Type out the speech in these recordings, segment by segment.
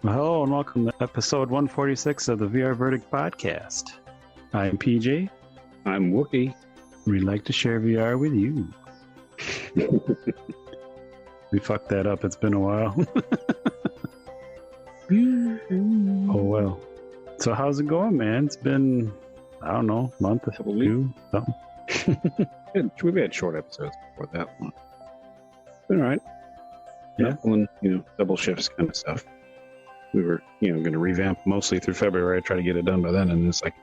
Well, hello and welcome to episode 146 of the VR Verdict podcast. I'm PJ. I'm Wookiee. We'd like to share VR with you. We fucked that up. It's been a while. Oh, well. So how's it going, man? It's been, I don't know, a month or Couple two, something. We've had short episodes before that one. All right. Yeah. Pulling, double shifts kind of stuff. We were, going to revamp mostly through February. I try to get it done by then. And it's like,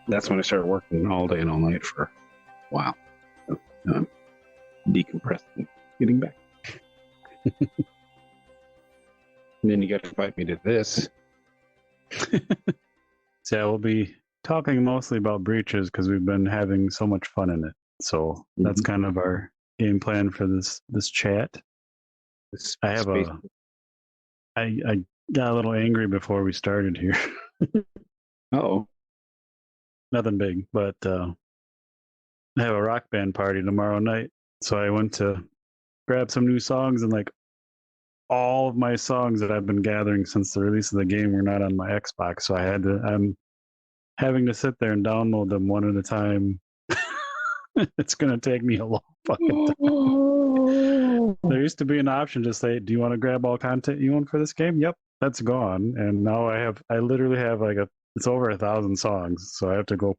that's when I started working all day and all night for a while. So, decompressing, getting back. And then you got to invite me to this. So yeah, we'll be talking mostly about breaches because we've been having so much fun in it. So that's kind of our game plan for this chat. I have I got a little angry before we started here. Oh. Nothing big, but I have a rock band party tomorrow night. So I went to grab some new songs, and like all of my songs that I've been gathering since the release of the game were not on my Xbox. So I'm having to sit there and download them one at a time. It's going to take me a long fucking time. There used to be an option to say, do you want to grab all content you want for this game? Yep, that's gone. And now I literally have it's over 1,000 songs. So I have to go.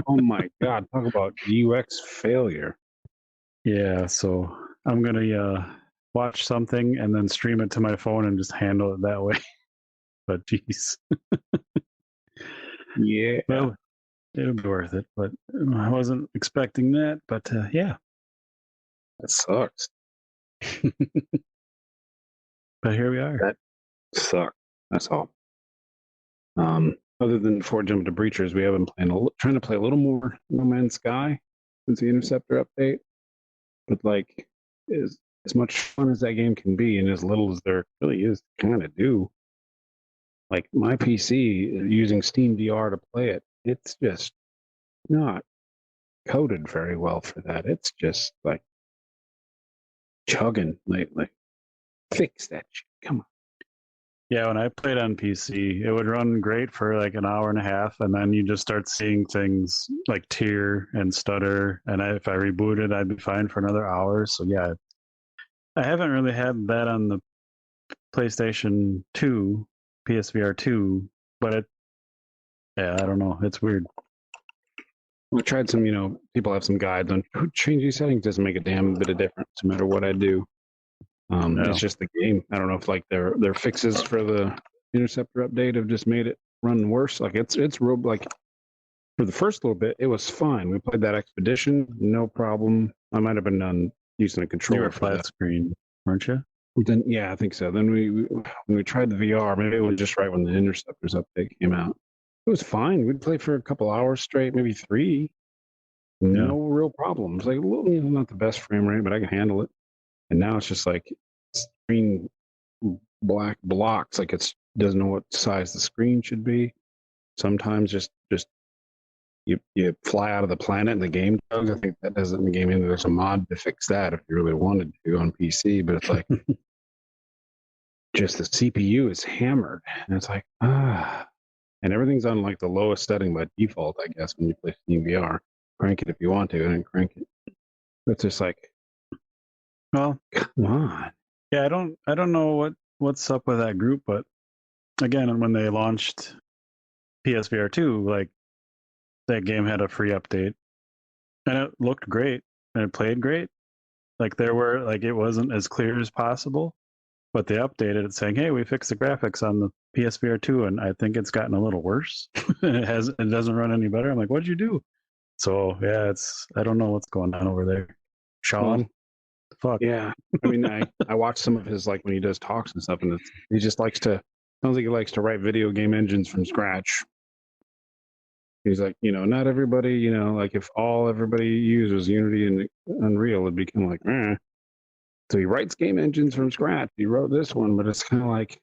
Oh my God. Talk about UX failure. Yeah. So I'm going to watch something and then stream it to my phone and just handle it that way. But geez. Yeah. Well, it'll be worth it. But I wasn't expecting that. But yeah. That sucks. But here we are. That sucks. That's all. Other than before jumping to Breachers, we have been trying to play a little more No Man's Sky since the Interceptor update. But like, as much fun as that game can be, and as little as there really is to kind of do, like my PC using Steam VR to play it, it's just not coded very well for that. It's just like chugging lately. Fix that shit. Come on. Yeah, when I played on PC, it would run great for like an hour and a half, and then you just start seeing things like tear and stutter. And if I rebooted, I'd be fine for another hour. So yeah, I haven't really had that on the PlayStation 2, PSVR 2, but I don't know. It's weird. I tried some, people have some guides on change these settings. Doesn't make a damn bit of difference no matter what I do. It's just the game. I don't know if like their fixes for the Interceptor update have just made it run worse. Like it's real. Like for the first little bit, it was fine. We played that expedition, no problem. I might have been using a controller. You were flat screen, weren't you? Then yeah, I think so. Then when we tried the VR, maybe it was just right when the Interceptors update came out. It was fine. We'd play for a couple hours straight, maybe 3. No real problems. Like not the best frame rate, but I can handle it. And now it's just like screen black blocks. Like it doesn't know what size the screen should be. Sometimes just you fly out of the planet and the game does. I think that does it in the game. And there's a mod to fix that if you really wanted to on PC. But it's like just the CPU is hammered, and it's like and everything's on like the lowest setting by default, I guess, when you play Steam VR. Crank it if you want to, and then crank it. It's just like, well, come on. Yeah, I don't know what's up with that group, but again, when they launched PSVR 2, like that game had a free update, and it looked great and it played great. Like it wasn't as clear as possible, but they updated it saying, "Hey, we fixed the graphics on the PSVR 2, and I think it's gotten a little worse. It doesn't run any better." I'm like, "What'd you do?" So yeah, I don't know what's going on over there, Sean. Fuck. Yeah, I mean, I watch some of his, like when he does talks and stuff, and he just sounds like he likes to write video game engines from scratch. He's like, not everybody, like if everybody uses Unity and Unreal, it'd become like, eh. So he writes game engines from scratch. He wrote this one, but it's kind of like,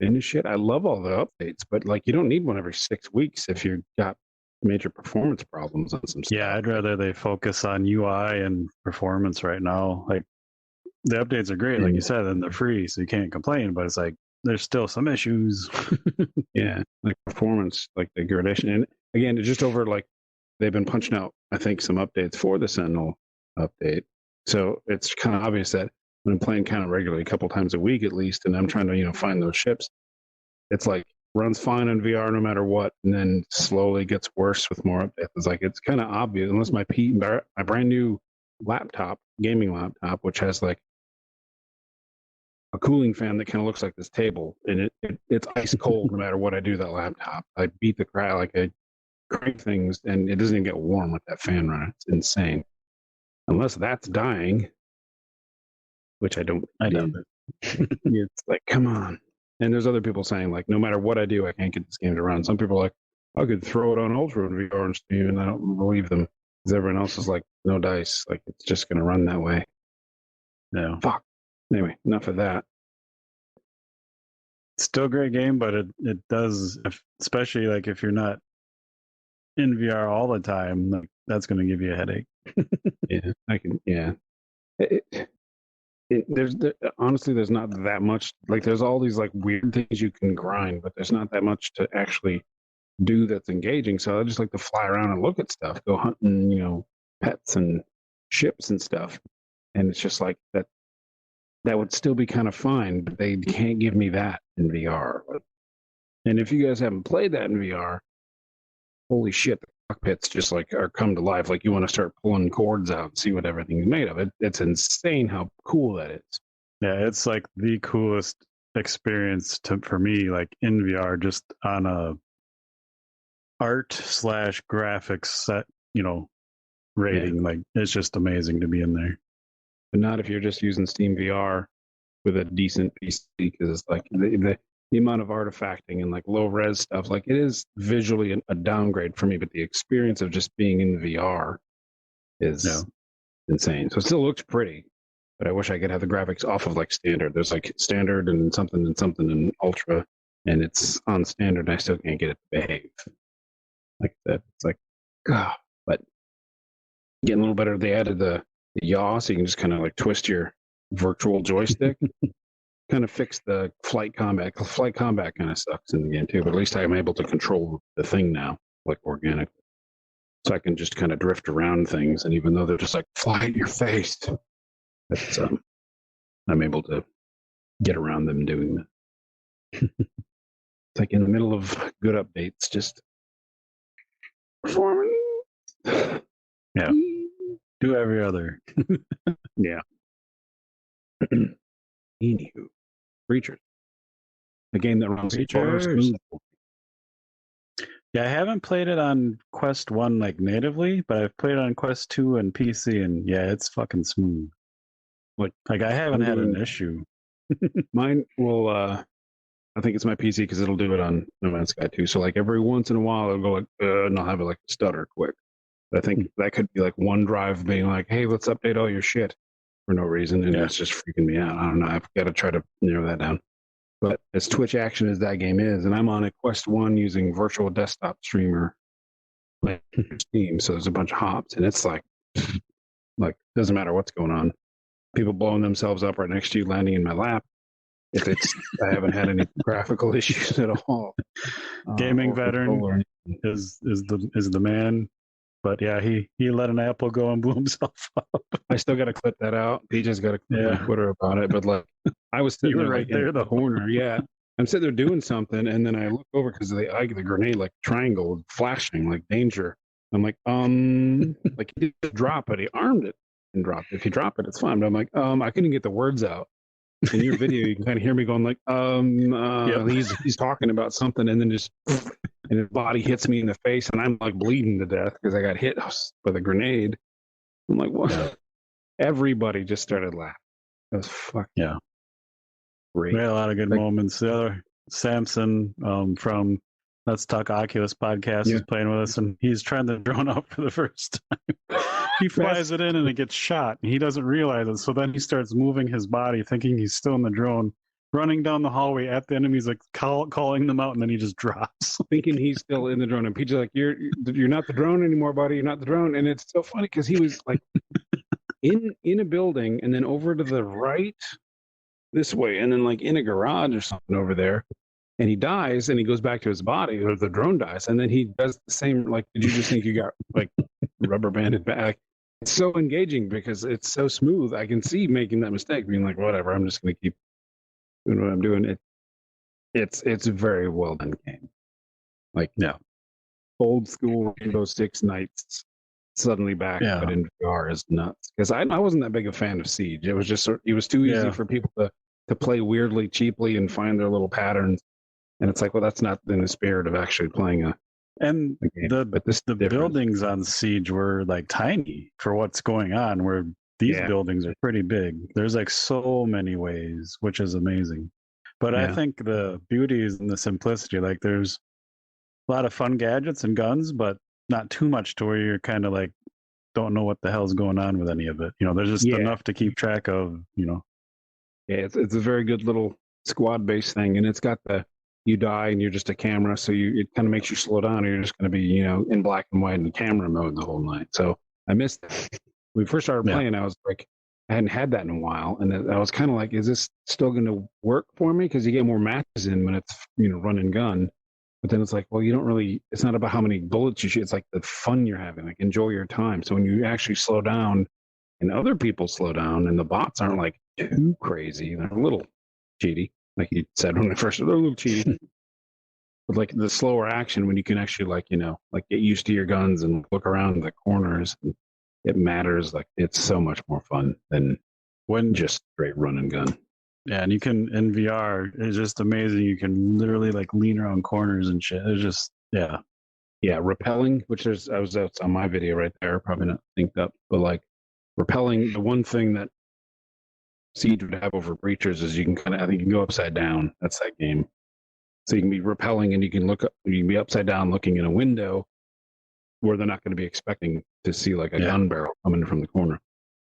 finish it. I love all the updates, but like you don't need one every 6 weeks if you've got major performance problems on some stuff. Yeah, I'd rather they focus on UI and performance right now. Like the updates are great, like you said, and they're free, so you can't complain. But it's like there's still some issues. Yeah, like performance, like degradation, and again, it's just over like they've been punching out, I think, some updates for the Sentinel update. So it's kind of obvious that when I'm playing kind of regularly, a couple times a week at least, and I'm trying to find those ships, it's like runs fine in VR no matter what, and then slowly gets worse with more updates. It's like it's kind of obvious unless my brand new gaming laptop, which has like a cooling fan that kind of looks like this table, and it's ice cold no matter what I do to that laptop. I beat the crap, like I crank things, and it doesn't even get warm with that fan running. It's insane. Unless that's dying, which I don't. I know. It's like, come on. And there's other people saying like, no matter what I do, I can't get this game to run. Some people are like, I could throw it on Ultra and VR and Steam, and I don't believe them because everyone else is like, no dice, like it's just going to run that way. No. Fuck. Anyway, enough of that. Still a great game, but it does, especially like if you're not in VR all the time, like, that's going to give you a headache. Yeah, I can. Yeah. Honestly, there's not that much. Like, there's all these like weird things you can grind, but there's not that much to actually do that's engaging. So I just like to fly around and look at stuff, go hunting, pets and ships and stuff. And it's just like that would still be kind of fine, but they can't give me that in VR. And if you guys haven't played that in VR, holy shit, the cockpits just like are come to life. Like you want to start pulling cords out and see what everything's made of. It's insane how cool that is. Yeah, it's like the coolest experience for me, like in VR, just on a art/graphics set, rating. Yeah. Like it's just amazing to be in there. But not if you're just using Steam VR with a decent PC, because it's like the amount of artifacting and like low res stuff, like it is visually a downgrade for me, but the experience of just being in VR is insane. So it still looks pretty, but I wish I could have the graphics off of like standard. There's like standard and something and ultra, and it's on standard and I still can't get it to behave like that. It's like, God, but getting a little better. They added the yaw, so you can just kind of like twist your virtual joystick. Kind of fix the flight combat. Flight combat kind of sucks in the game too, but at least I'm able to control the thing now, like organically. So I can just kind of drift around things, and even though they're just like fly in your face, that's, I'm able to get around them doing that. It's like in the middle of good updates, just performing. Yeah. Do every other. Yeah. Anywho, Creatures. A game that runs smooth. Yeah, I haven't played it on Quest 1 like natively, but I've played it on Quest 2 and PC, and yeah, it's fucking smooth. Like I haven't had an issue. Mine will, I think it's my PC because it'll do it on No Man's Sky too. So like every once in a while it'll go like, and I'll have it like stutter quick. But I think that could be like OneDrive being like, hey, let's update all your shit for no reason, and it's just freaking me out. I don't know. I've got to try to narrow that down. But as Twitch action as that game is, and I'm on a Quest 1 using virtual desktop streamer like Steam, so there's a bunch of hops, and it's like doesn't matter what's going on. People blowing themselves up right next to you, landing in my lap. If it's, I haven't had any graphical issues at all. Gaming veteran is the man. But yeah, he let an apple go and blew himself up. I still got to clip that out. PJ's got to clip on Twitter about it. But like, I was sitting there right there in the corner. Yeah, I'm sitting there doing something, and then I look over because the grenade like triangle flashing like danger. I'm like, like he didn't drop it. He armed it and dropped it. If you drop it, it's fine. But I'm like, I couldn't get the words out. In your video, you can kind of hear me going like, he's talking about something, and then just. And his body hits me in the face, and I'm like bleeding to death because I got hit with a grenade. I'm like, what? Yeah. Everybody just started laughing. That was fucking great. We had a lot of good moments. The other Samson from Let's Talk Oculus podcast is playing with us, and he's trying the drone out for the first time. He flies it in, and it gets shot, and he doesn't realize it. So then he starts moving his body, thinking he's still in the drone. Running down the hallway at the enemies, like calling them out, and then he just drops, thinking he's still in the drone. And PJ's like, "You're not the drone anymore, buddy. You're not the drone." And it's so funny because he was like, in a building, and then over to the right this way, and then like in a garage or something over there. And he dies, and he goes back to his body, or the drone dies, and then he does the same. Like, did you just think you got like rubber banded back? It's so engaging because it's so smooth. I can see making that mistake, being like, whatever, I'm just going to keep doing what I'm doing. It's a very well done game. Like, Yeah. old school Rainbow Six Nights suddenly back, Yeah. but in VR is nuts. Because I wasn't that big a fan of Siege. It was just it was too easy Yeah. for people to play weirdly, cheaply, and find their little patterns. And it's like, well, that's not in the spirit of actually playing a And game. But the buildings on Siege were like tiny for what's going on, where these buildings are pretty big. There's like so many ways, which is amazing. But I think the beauty is in the simplicity. Like, there's a lot of fun gadgets and guns, but not too much to where you're kind of like don't know what the hell's going on with any of it. You know, there's just enough to keep track of, you know. Yeah, it's a very good little squad based thing, and it's got you die and you're just a camera, so it kind of makes you slow down, or you're just going to be, you know, in black and white in camera mode the whole night. So I missed that. When we first started playing, I was like, I hadn't had that in a while, and I was kind of like, is this still going to work for me? Because you get more matches in when it's, you know, run and gun. But then it's like, well, you don't really, it's not about how many bullets you shoot. It's like the fun you're having, like enjoy your time. So when you actually slow down and other people slow down and the bots aren't like too crazy, they're a little cheaty, like you said when I first, they're a little cheaty. But like the slower action, when you can actually, like, you know, like get used to your guns and look around the corners, it matters. Like, it's so much more fun than when just straight run and gun. Yeah, and you can, in VR, it's just amazing. You can literally like lean around corners and shit. It's just, yeah, rappelling, which that's on my video right there, probably not synced up, but like rappelling, the one thing that Siege would have over Breachers is you can kind of, I think you can go upside down. That's that game. So you can be rappelling, and you can be upside down looking in a window where they're not going to be expecting to see like a gun barrel coming from the corner.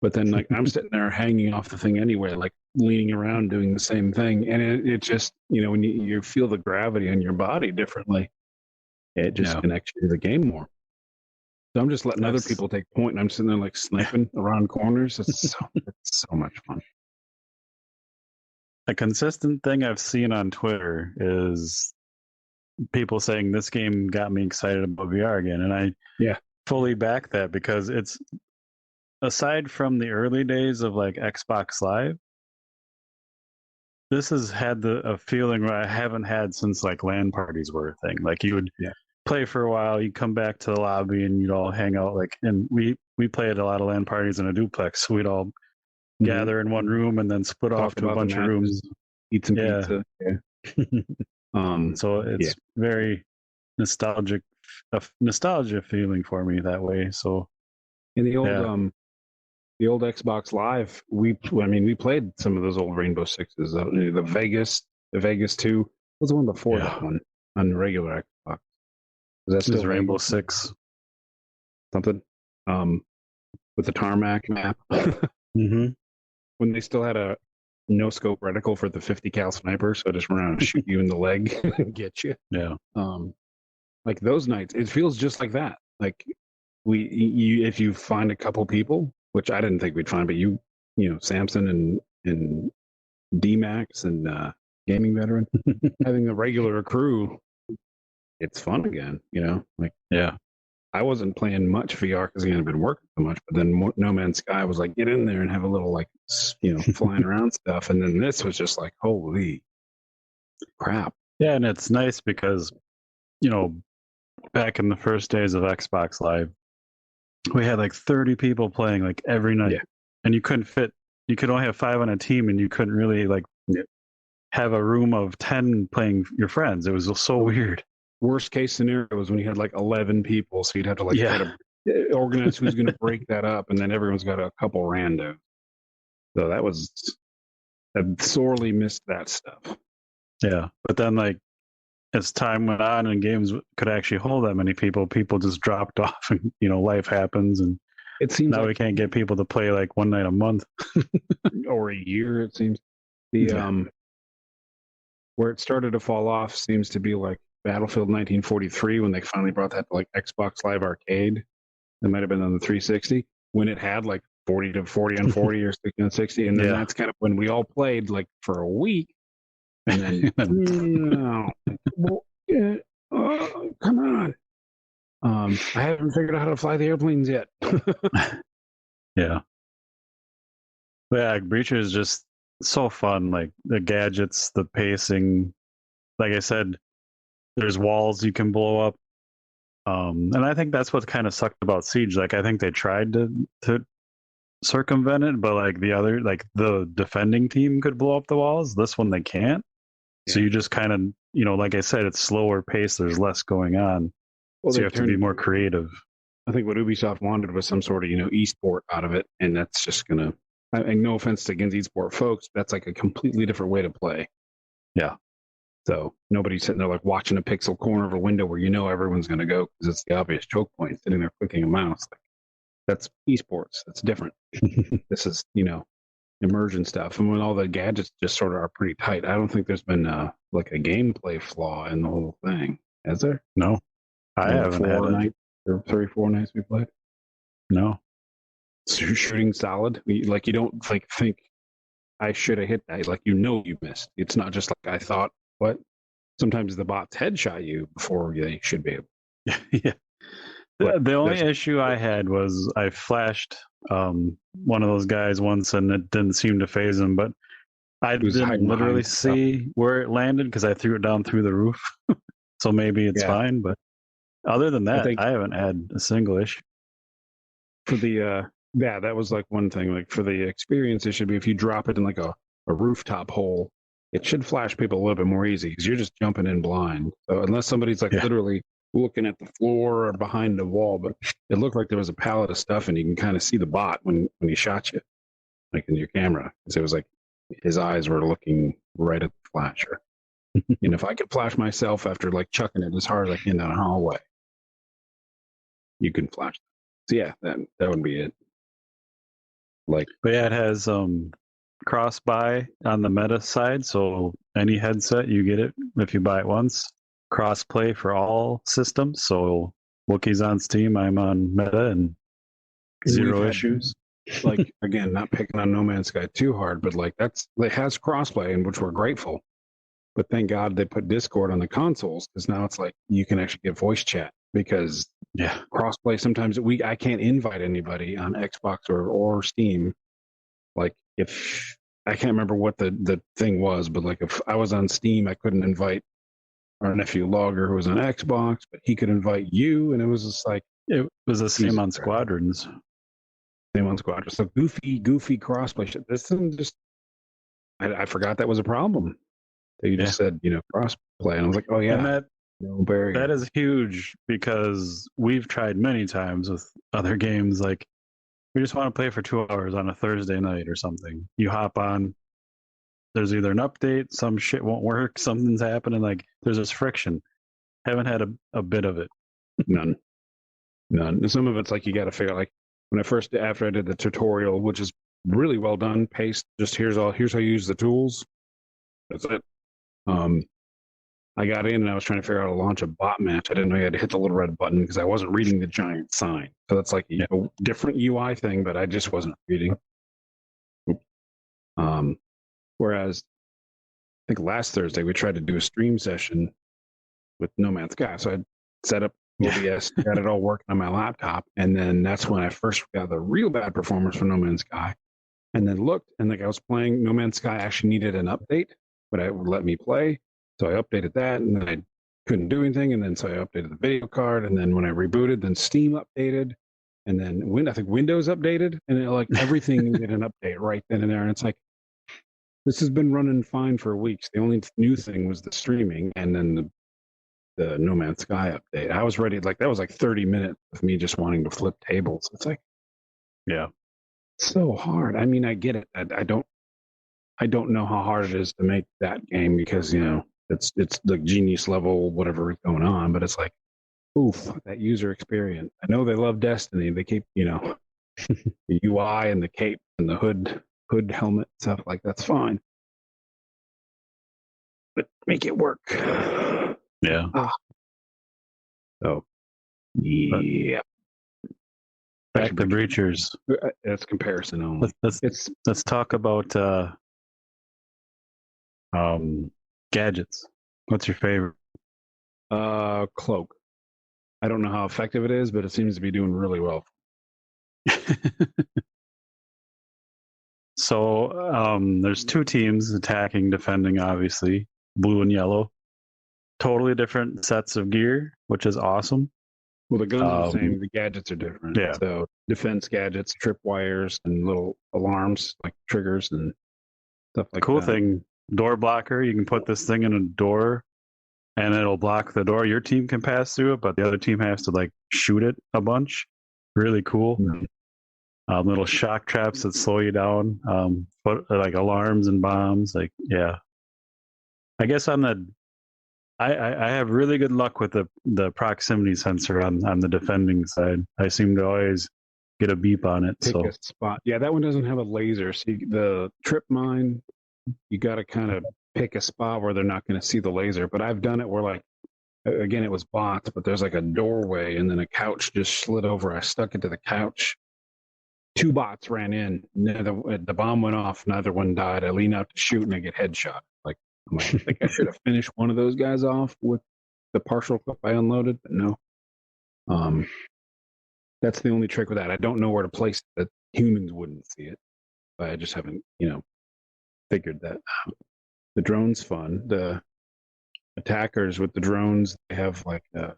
But then, like, I'm sitting there hanging off the thing anyway, like leaning around doing the same thing. And it just, you know, when you feel the gravity on your body differently, it just connects you to the game more. So I'm just letting other people take point, and I'm sitting there like sniping around corners. It's so much fun. A consistent thing I've seen on Twitter is people saying this game got me excited about VR again. And I fully back that, because it's, aside from the early days of like Xbox Live, this has had a feeling where I haven't had since like LAN parties were a thing. Like, you would play for a while, you come back to the lobby, and you'd all hang out. Like, and we played a lot of LAN parties in a duplex, so we'd all gather in one room and then split off to a bunch of rooms, eat some pizza. So it's very nostalgic, a nostalgia feeling for me that way. So in the old Xbox Live, we played some of those old Rainbow Sixes. The Vegas 2 was the one before that one on regular Xbox. Was that still Rainbow Six? Something with the tarmac map. When they still had a no scope reticle for the 50 cal sniper, so I just run around and shoot you in the leg and get you. Yeah. Like those nights, it feels just like that. Like if you find a couple people, which I didn't think we'd find, but you know, Samson and D-Max and Gaming Veteran, having a regular crew, it's fun again, you know? Like, I wasn't playing much VR because I hadn't been working so much, but then No Man's Sky was like, get in there and have a little, like, you know, flying around stuff. And then this was just like, holy crap. Yeah, and it's nice because, you know, back in the first days of Xbox Live, we had like 30 people playing like every night, and you could only have 5 on a team, and you couldn't really like have a room of 10 playing your friends. It was so weird. Worst case scenario was when you had like 11 people, so you'd have to like try to organize who's going to break that up, and then everyone's got a couple random. So I sorely missed that stuff. Yeah, but then like as time went on and games could actually hold that many people just dropped off, and you know, life happens, and it seems now we can't get people to play like one night a month or a year. It seems where it started to fall off seems to be like Battlefield 1943, when they finally brought that to like Xbox Live Arcade. It might have been on the 360, when it had like 40 to 40 on 40 or 60 on 60. And then Yeah. that's kind of when we all played like for a week. And then, no, well, yeah, come on. I haven't figured out how to fly the airplanes yet. Yeah. But yeah, Breacher is just so fun. Like the gadgets, the pacing. Like I said, there's walls you can blow up. And I think that's what kind of sucked about Siege. Like I think they tried to circumvent it, but like the defending team could blow up the walls. This one they can't. So Yeah. you just kind of, like I said, it's slower pace. There's less going on. Well, So you have to be more creative. I think what Ubisoft wanted was some sort of, esport out of it. And that's just going to, and no offense to against esport folks, that's like a completely different way to play. Yeah. So nobody's sitting there like watching a pixel corner of a window where everyone's going to go because it's the obvious choke point, sitting there clicking a mouse. Like, that's esports. That's different. This is, immersion stuff. And when all the gadgets just sort of are pretty tight, I don't think there's been like a gameplay flaw in the whole thing. Has there? No, I haven't had it. 4 nights we played. No. Shooting solid. Like you don't think I should have hit that. Like you missed. It's not just like I thought. What? Sometimes the bots headshot you before they should be able. Yeah. The only issue I had was I flashed one of those guys once and it didn't seem to phase him, but I didn't literally see where it landed because I threw it down through the roof. So maybe it's fine, but other than that, I haven't had a single issue. For the that was like one thing. Like for the experience, it should be if you drop it in like a rooftop hole, it should flash people a little bit more easy because you're just jumping in blind. So unless somebody's like literally looking at the floor or behind the wall, but it looked like there was a pallet of stuff and you can kind of see the bot when he shot you, like in your camera. Because it was like his eyes were looking right at the flasher. And if I could flash myself after like chucking it as hard as I can down a hallway, you can flash. So yeah, that would be it. Like, but yeah, it has cross buy on the meta side, so any headset you get it if you buy it once. Cross play for all systems. So Wookiee's on Steam, I'm on Meta, and zero issues. Like again, not picking on No Man's Sky too hard, but like it has crossplay, and which we're grateful. But thank God they put Discord on the consoles because now it's like you can actually get voice chat because crossplay sometimes I can't invite anybody on Xbox or Steam. Like if I can't remember what the thing was, but like if I was on Steam, I couldn't invite our nephew Logger who was on Xbox, but he could invite you, and it was just like it was the same on Squadrons. Same on Squadrons. So goofy crossplay shit. This thing just I forgot that was a problem. You just said, crossplay, and I was like, oh yeah. And that is huge because we've tried many times with other games. Like we just want to play for 2 hours on a Thursday night or something. You hop on, there's either an update, some shit won't work, something's happening. Like there's this friction. Haven't had a bit of it. None. Some of it's like you got to figure. Like when after I did the tutorial, which is really well done, paced. Just here's how you use the tools. That's it. I got in and I was trying to figure out how to launch a bot match. I didn't know you had to hit the little red button because I wasn't reading the giant sign. So that's like a different UI thing, but I just wasn't reading. Whereas I think last Thursday we tried to do a stream session with No Man's Sky. So I set up OBS, got it all working on my laptop, and then that's when I first got the real bad performance for No Man's Sky. And then looked, and like I was playing No Man's Sky actually needed an update, but it would let me play. So I updated that, and then I couldn't do anything. And then so I updated the video card, and then when I rebooted, then Steam updated, and then I think Windows updated, and like everything needed an update right then and there. And it's like this has been running fine for weeks. The only new thing was the streaming, and then the No Man's Sky update. I was ready. Like that was like 30 minutes of me just wanting to flip tables. It's like, so hard. I mean, I get it. I don't know how hard it is to make that game because it's the genius level, whatever is going on. But it's like, oof, that user experience. I know they love Destiny. They keep the UI and the cape and the hood helmet stuff like that's fine, but make it work. Yeah. So yeah. Back to Breachers. That's comparison only. Let's talk about gadgets. What's your favorite? Cloak. I don't know how effective it is, but it seems to be doing really well. So there's two teams attacking, defending, obviously, blue and yellow. Totally different sets of gear, which is awesome. Well, the guns are the same. The gadgets are different. Yeah. So defense gadgets, tripwires, and little alarms like triggers and stuff like that. Cool thing, door blocker. You can put this thing in a door, and it'll block the door. Your team can pass through it, but the other team has to like shoot it a bunch. Really cool. Mm-hmm. Little shock traps that slow you down. Like alarms and bombs. Like, yeah. I guess on the I have really good luck with the proximity sensor on the defending side. I seem to always get a beep on it. Pick a spot. Yeah, that one doesn't have a laser. So the trip mine, you got to kind of pick a spot where they're not going to see the laser. But I've done it where, like, again, it was bots, but there's like a doorway and then a couch just slid over. I stuck it to the couch. 2 bots ran in. The bomb went off. Neither one died. I lean out to shoot and I get headshot. Like, I think I should have finished one of those guys off with the partial clip I unloaded, but no. That's the only trick with that. I don't know where to place it that humans wouldn't see it, but I just haven't, figured that out. The drone's fun. The attackers with the drones, they have like the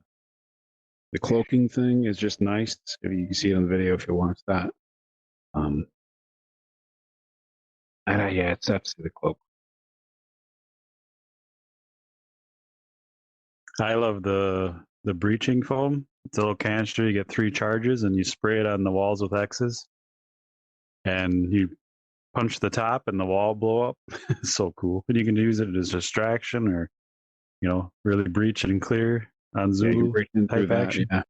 cloaking thing is just nice. If you can see it on the video if you watch that. It's absolutely the cloak. I love the breaching foam. It's a little canister. You get 3 charges, and you spray it on the walls with X's, and you punch the top, and the wall blow up. It's so cool. And you can use it as a distraction, or really breach and clear on Zulu type action. Yeah.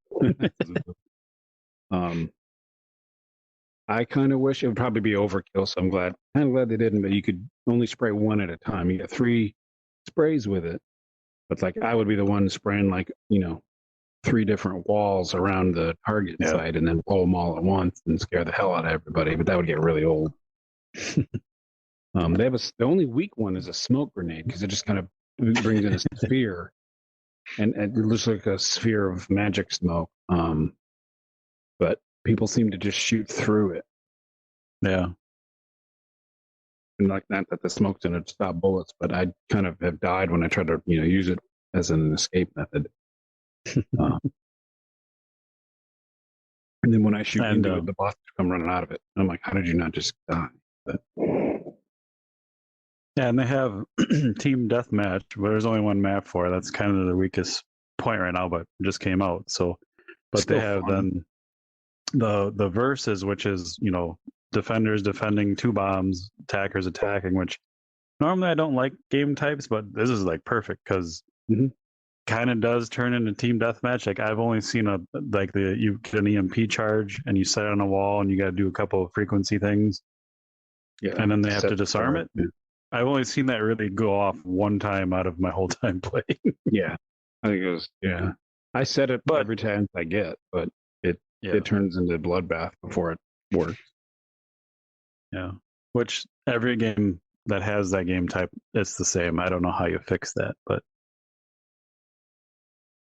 I kind of wish it would probably be overkill, so I'm glad they didn't. But you could only spray 1 at a time. You get 3 sprays with it, but like I would be the one spraying 3 different walls around the target site, and then blow them all at once and scare the hell out of everybody. But that would get really old. They have the only weak one is a smoke grenade because it just kind of brings in a sphere, and it looks like a sphere of magic smoke. But people seem to just shoot through it. Yeah. And like not that the smoke's going to stop bullets, but I kind of have died when I tried to, use it as an escape method. And then when I shoot into it, the bots come running out of it. I'm like, how did you not just die? But... Yeah, and they have team deathmatch, but there's only 1 map for it. That's kind of the weakest point right now, but it just came out. So, but still they have fun. Then the versus, which is defenders defending 2 bombs, attackers attacking. Which normally I don't like game types, but this is like perfect because kind of does turn into team deathmatch. Like I've only seen you get an EMP charge and you set it on a wall and you got to do a couple of frequency things. Yeah, and then they have to disarm it. Yeah. I've only seen that really go off 1 time out of my whole time playing. Yeah, I think it was. Yeah, I set it every time I get, but it turns into bloodbath before it works. Yeah, which every game that has that game type, it's the same. I don't know how you fix that, but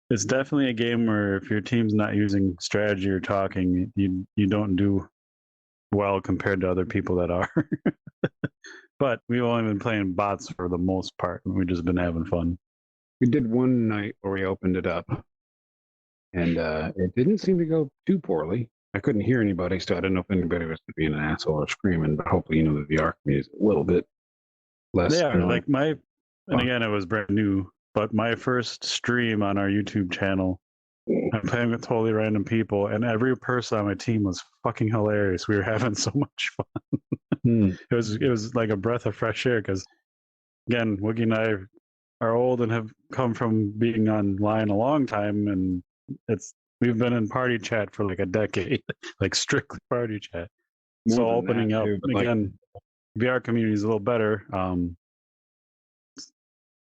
it's definitely a game where if your team's not using strategy or talking, you don't do well compared to other people that are. But we've only been playing bots for the most part, and we've just been having fun. We did one night where we opened it up, and it didn't seem to go too poorly. I couldn't hear anybody, so I didn't know if anybody was being an asshole or screaming, but hopefully, the VR community is a little bit less. They are, and again, it was brand new, but my first stream on our YouTube channel, I'm playing with totally random people, and every person on my team was fucking hilarious. We were having so much fun. It was like a breath of fresh air because, again, Wookiee and I are old and have come from being online a long time, and we've been in party chat for like a decade, like strictly party chat. So opening up again, VR community is a little better.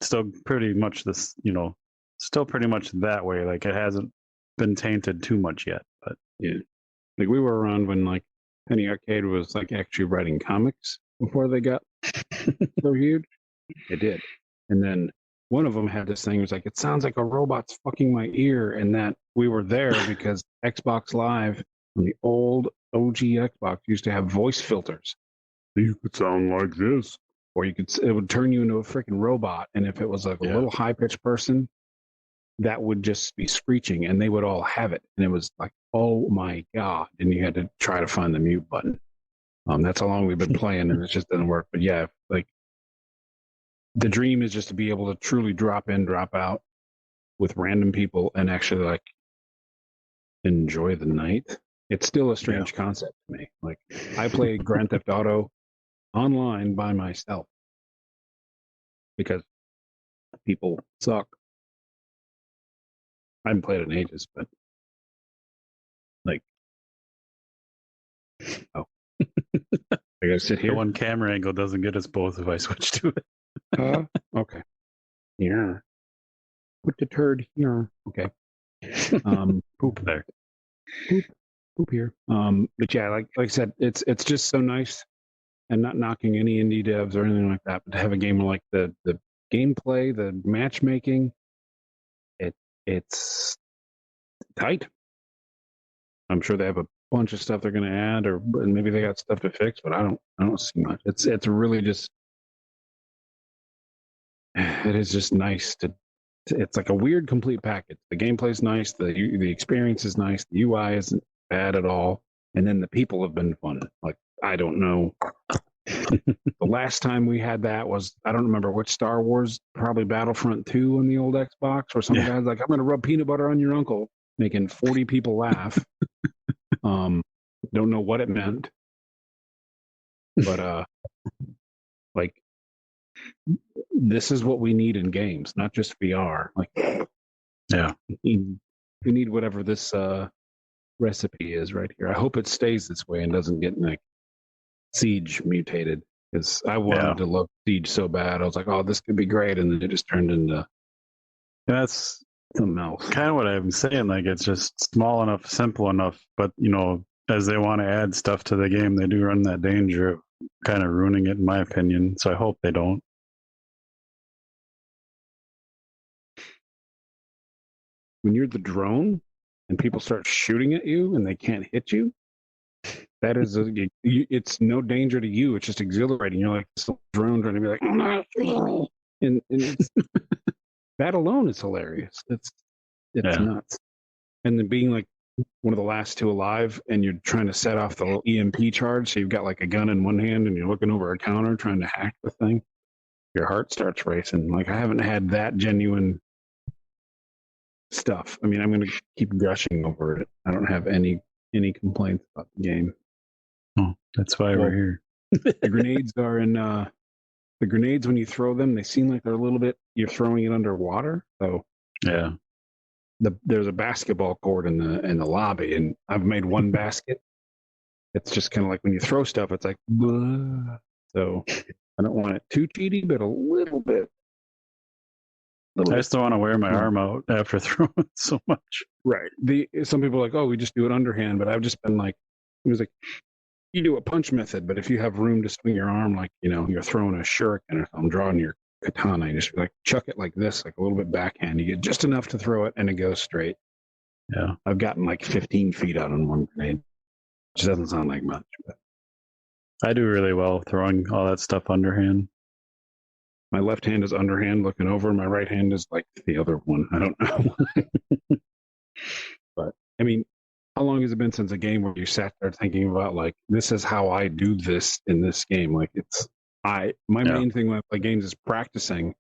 Still pretty much still pretty much that way. Like it hasn't been tainted too much yet, but yeah. Like we were around when like Penny Arcade was like actually writing comics before they got so huge. They did. And then one of them had this thing. It was like, it sounds like a robot's fucking my ear. And that we were there because Xbox Live on the old OG Xbox used to have voice filters. You could sound like this. Or it would turn you into a freaking robot. And if it was like a little high pitched person, that would just be screeching and they would all have it. And it was like, oh my God. And you had to try to find the mute button. That's how long we've been playing and it just didn't work. But yeah, like the dream is just to be able to truly drop in, drop out with random people and actually like enjoy the night. It's still a strange concept to me. Like I play Grand Theft Auto online by myself because people suck. I haven't played it in ages, but like, oh, I gotta sit here. The one camera angle doesn't get us both if I switch to it. Okay. Yeah. Put the turd here. Okay. Poop there. Poop here. But yeah, like I said, it's just so nice, and not knocking any indie devs or anything like that, but to have a game like the gameplay, the matchmaking, it's tight. I'm sure they have a bunch of stuff they're going to add, or maybe they got stuff to fix, but I don't see much. It's really just, it is just nice to. It's like a weird complete package. The gameplay's nice, the experience is nice, the UI isn't bad at all, and then the people have been fun. Like I don't know. The last time we had that was, I don't remember which Star Wars, probably Battlefront 2 on the old Xbox, where some guy's like, I'm going to rub peanut butter on your uncle, making 40 people laugh. Don't know what it meant. But like this is what we need in games, not just VR. Like we need whatever this recipe is right here. I hope it stays this way and doesn't get like Siege mutated, because I wanted to love Siege so bad. I was like, oh, this could be great, and then it just turned into that's something else. Kind of what I'm saying. Like it's just small enough, simple enough, but you know, as they want to add stuff to the game, they do run that danger of kind of ruining it, in my opinion. So I hope they don't. When you're the drone and people start shooting at you and they can't hit you, that is it's no danger to you. It's just exhilarating. You're like this drone trying to be like, and it's, that alone is hilarious. It's nuts. And then being like one of the last two alive, and you're trying to set off the little EMP charge, so you've got like a gun in one hand and you're looking over a counter trying to hack the thing. Your heart starts racing. Like I haven't had that genuine stuff. I mean, I'm going to keep gushing over it. I don't have any complaints about the game. Oh, that's why we're here. The grenades are in. The grenades, when you throw them, they seem like they're a little bit. You're throwing it underwater. So yeah, there's a basketball court in the lobby, and I've made one basket. It's just kind of like when you throw stuff, it's like, blah. So I don't want it too cheaty, but a little bit. I just don't want to wear my arm out after throwing so much. Right. Some people are like, oh, we just do it underhand, but I've just been like, it was like, you do a punch method, but if you have room to swing your arm, like, you know, you're throwing a shuriken or something, drawing your katana, you just like chuck it like this, like a little bit backhand. You get just enough to throw it and it goes straight. Yeah. I've gotten like 15 feet out on one grenade, which doesn't sound like much, but I do really well throwing all that stuff underhand. my left hand is underhand looking over. My right hand is like the other one. I don't know. But I mean, how long has it been since a game where you sat there thinking about like, this is how I do this in this game? Like my main thing when I play games is practicing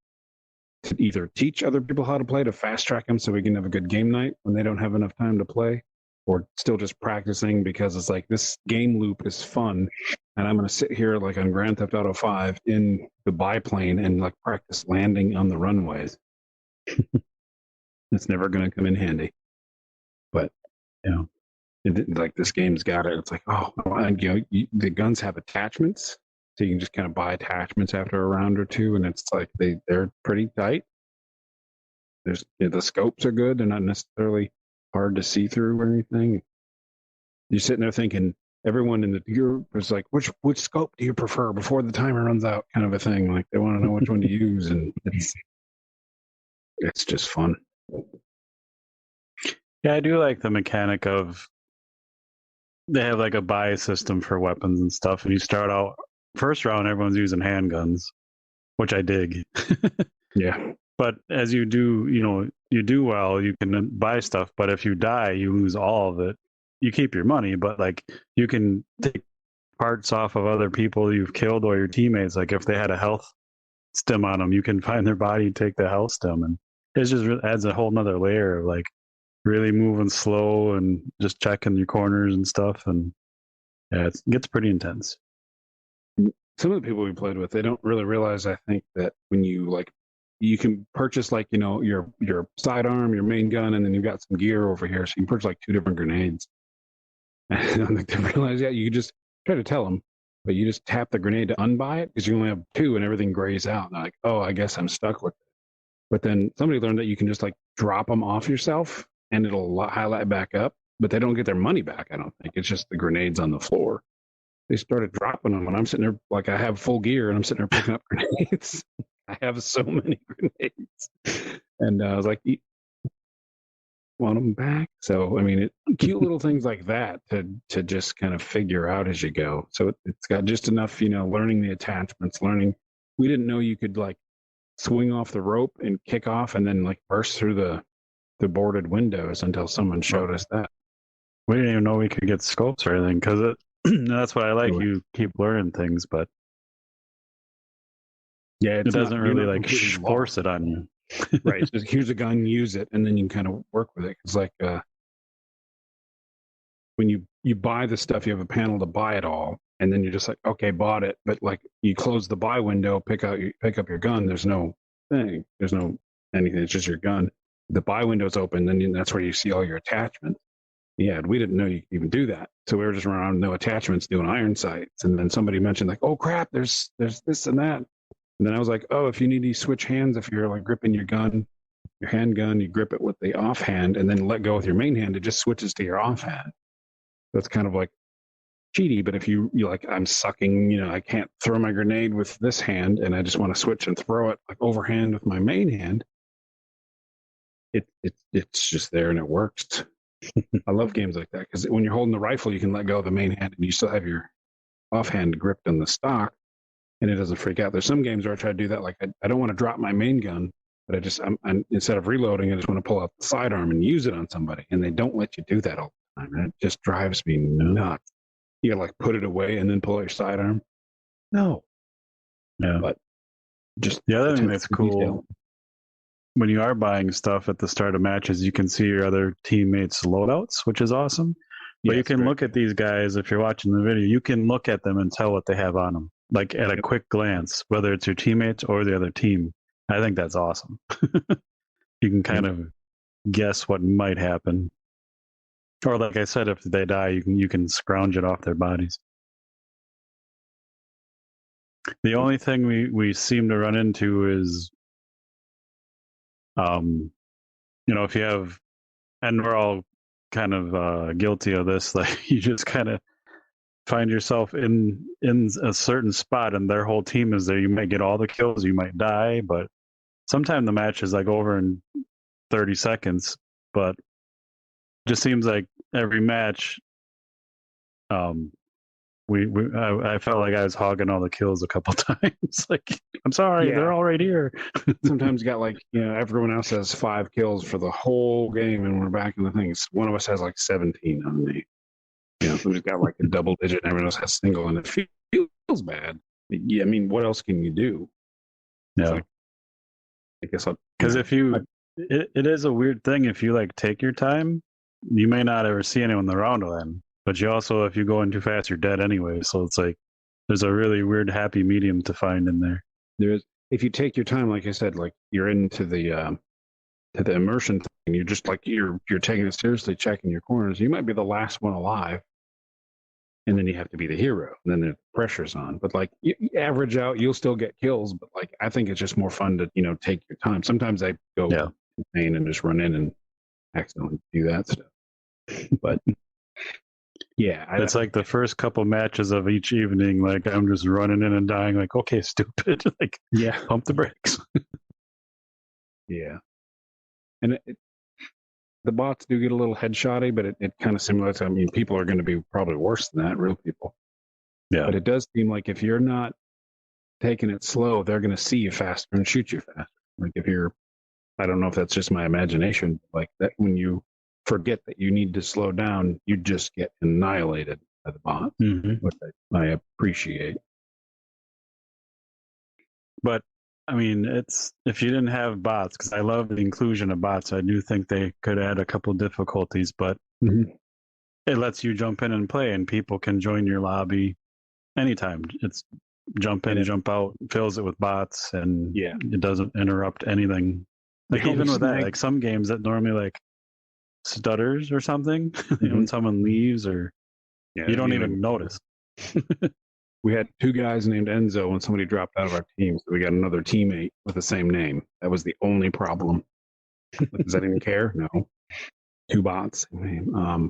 to either teach other people how to play, to fast track them so we can have a good game night when they don't have enough time to play, or still just practicing because it's like this game loop is fun. And I'm going to sit here like on Grand Theft Auto 5 in the biplane and like practice landing on the runways. It's never going to come in handy. But, you know, like this game's got it. It's like, oh, and, you know, the guns have attachments. So you can just kind of buy attachments after a round or two. And it's like they're pretty tight. The scopes are good. They're not necessarily hard to see through or anything. you're sitting there thinking everyone in the group is like, which scope do you prefer before the timer runs out, kind of a thing. Like they want to know which one to use, and it's just fun. Yeah, I do like the mechanic of they have like a buy system for weapons and stuff, and you start out first round, everyone's using handguns, which I dig. Yeah. But as you do, you do well, you can buy stuff. But if you die, you lose all of it. You keep your money, but like you can take parts off of other people you've killed or your teammates. Like if they had a health stim on them, you can find their body, take the health stim, and it just adds a whole nother layer of like really moving slow and just checking your corners and stuff. And yeah, it gets pretty intense. Some of the people we played with, they don't really realize, I think, that when you can purchase like, your sidearm, your main gun, and then you've got some gear over here. So you can purchase like 2 different grenades. And I don't think they realize that. You just try to tell them, but you just tap the grenade to unbuy it because you only have 2 and everything grays out. And they're like, oh, I guess I'm stuck with it. But then somebody learned that you can just like drop them off yourself and it'll highlight back up, but they don't get their money back. I don't think it's just the grenades on the floor. They started dropping them, and I'm sitting there like I have full gear, and I'm sitting there picking up grenades. I have so many grenades, and I was like, "Want them back?" So I mean, cute little things like that to just kind of figure out as you go. So it's got just enough, learning the attachments, learning. We didn't know you could like swing off the rope and kick off, and then like burst through the boarded windows until someone showed us that. We didn't even know we could get scopes or anything because that's what I like. You keep learning things, but yeah, it doesn't really like force it on you. Right. It's just, here's a gun, use it, and then you can kind of work with it. It's like when you buy the stuff, you have a panel to buy it all, and then you're just like, okay, bought it. But like you close the buy window, pick up your gun. There's no thing. There's no anything. It's just your gun. The buy window's open, then that's where you see all your attachments. Yeah, we didn't know you could even do that. So we were just running around with no attachments doing iron sights. And then somebody mentioned like, oh crap, there's this and that. And then I was like, oh, if you need to switch hands, if you're like gripping your gun, your handgun, you grip it with the offhand and then let go with your main hand, it just switches to your offhand. That's kind of like cheaty, but if you like, I'm sucking, I can't throw my grenade with this hand and I just want to switch and throw it like overhand with my main hand, it's just there and it works. I love games like that because when you're holding the rifle, you can let go of the main hand and you still have your offhand gripped on the stock and it doesn't freak out. There's some games where I try to do that. Like I don't want to drop my main gun, but I'm instead of reloading, I just want to pull out the sidearm and use it on somebody. And they don't let you do that all the time. And it just drives me nuts. You gotta like put it away and then pull out your sidearm. No. Yeah. But just the other thing that's cool. Detail. When you are buying stuff at the start of matches, you can see your other teammates' loadouts, which is awesome. But you can look at these guys, if you're watching the video, you can look at them and tell what they have on them, like at a quick glance, whether it's your teammates or the other team. I think that's awesome. You can kind of guess what might happen. Or like I said, if they die, you can scrounge it off their bodies. The only thing we seem to run into is if you have, and we're all kind of guilty of this, like you just kind of find yourself in a certain spot and their whole team is there. You might get all the kills, you might die, but sometimes the match is like over in 30 seconds. But it just seems like every match, I felt like I was hogging all the kills a couple times. Like, I'm sorry, they're all right here. Sometimes you got like, everyone else has 5 kills for the whole game, and we're back in the things. One of us has like 17 on me. Somebody's got like a double digit, and everyone else has single, and it feels bad. Yeah, I mean, what else can you do? Yeah, like, I guess because if it is a weird thing. If you like take your time, you may not ever see anyone in the round then. But you also, if you go in too fast, you're dead anyway. So it's like there's a really weird happy medium to find in there. There's, if you take your time, like I said, like you're into the immersion thing. You're just like you're taking it seriously, checking your corners. You might be the last one alive, and then you have to be the hero. And then the pressure's on. But like you average out, you'll still get kills. But like I think it's just more fun to take your time. Sometimes I go insane and just run in and accidentally do that stuff. But Yeah, It's like the first couple matches of each evening, like I'm just running in and dying, like, okay, stupid. Like, yeah, pump the brakes. yeah. And the bots do get a little headshotty, but it kind of simulates. I mean, people are going to be probably worse than that, real people. Yeah. But it does seem like if you're not taking it slow, they're going to see you faster and shoot you faster. Like if you're, I don't know if that's just my imagination, like that when you forget that you need to slow down, you just get annihilated by the bot, which I appreciate. But I mean, it's if you didn't have bots, because I love the inclusion of bots, I do think they could add a couple difficulties, but it lets you jump in and play, and people can join your lobby anytime. It's jump in, jump out, fills it with bots, and it doesn't interrupt anything. Like even with that, like some games that normally like stutters or something, when someone leaves or you don't even notice. We had two guys named Enzo when somebody dropped out of our team, so we got another teammate with the same name. That was the only problem. Does that even care? No. Two bots. Yeah,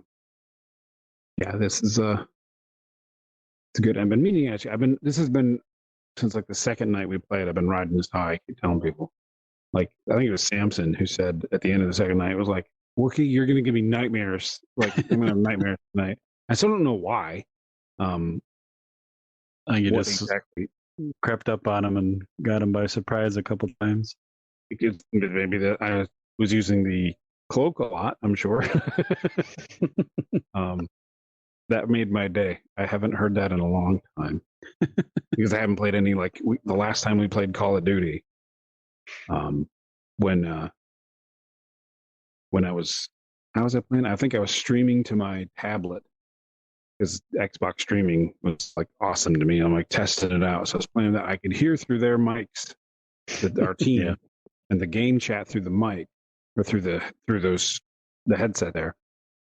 this is it's good. I've been meaning actually. This has been since like the second night we played. I've been riding this high. I keep telling people. Like I think it was Samson who said at the end of the second night, it was like, Wookiee, you're gonna give me nightmares. Like I'm gonna have nightmares tonight. I still don't know why. I think you just exactly crept up on him and got him by surprise a couple times. Because maybe that I was using the cloak a lot, I'm sure. That made my day. I haven't heard that in a long time because I haven't played any the last time we played Call of Duty. When I was how was I playing? I think I was streaming to my tablet because Xbox streaming was like awesome to me. I'm like testing it out. So I was playing that. I could hear through their mics that our team and the game chat through the mic or through the headset there.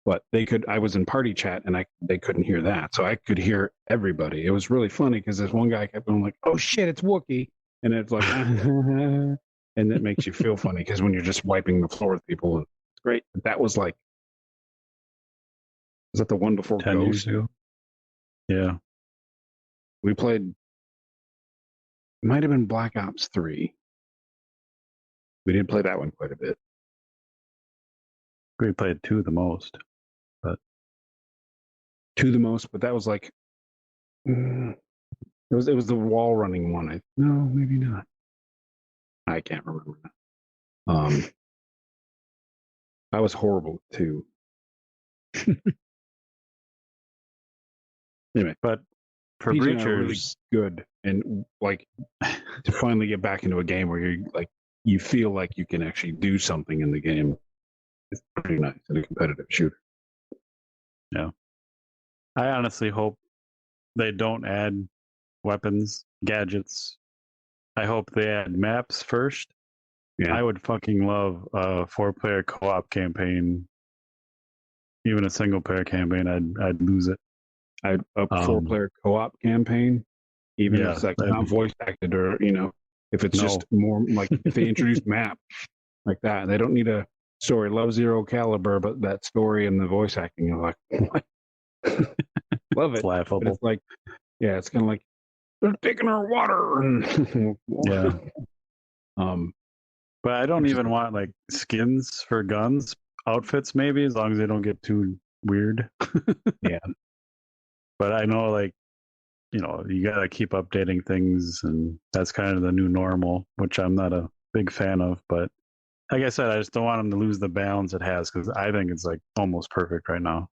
But I was in party chat and they couldn't hear that. So I could hear everybody. It was really funny because this one guy kept going like, oh shit, it's Wookiee. And it's like, and it makes you feel funny because when you're just wiping the floor with people, it's great. But that was like, was that the one before 10 years ago? Yeah. We played, it might have been Black Ops 3. We did play that one quite a bit. We played 2 the most. But that was like it was the wall running one. No, maybe not. I can't remember that. I was horrible too. Anyway, but for PJ breachers, really good and like to finally get back into a game where you feel like you can actually do something in the game. It's pretty nice in a competitive shooter. Yeah. I honestly hope they don't add weapons, gadgets. I hope they add maps first. Yeah. I would fucking love a 4-player co-op campaign. Even a single-player campaign, I'd lose it. A 4-player co-op campaign, even if it's like not voice acted or if it's just more like if they introduce map like that, they don't need a story. Love Zero Caliber, but that story and the voice acting, you're like, love it. It's laughable. But it's like, it's kind of like they're taking our water. Yeah. But I don't even want like skins for guns, outfits maybe, as long as they don't get too weird. Yeah. But I know you gotta keep updating things, and that's kind of the new normal, which I'm not a big fan of. But like I said, I just don't want them to lose the balance it has because I think it's like almost perfect right now.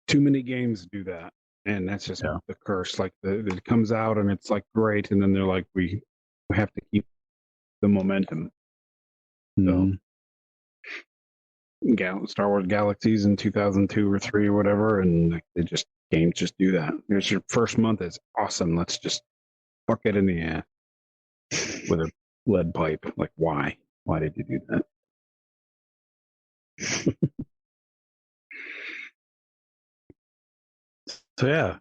Too many games do that, and that's just the curse. Like it comes out and it's like great, and then they're like, we have to keep the momentum. So, Star Wars Galaxies in 2002 or 3 or whatever, and games just do that. Here's your first month is awesome. Let's just fuck it in the ass with a lead pipe. Like, why? Why did you do that? So yeah,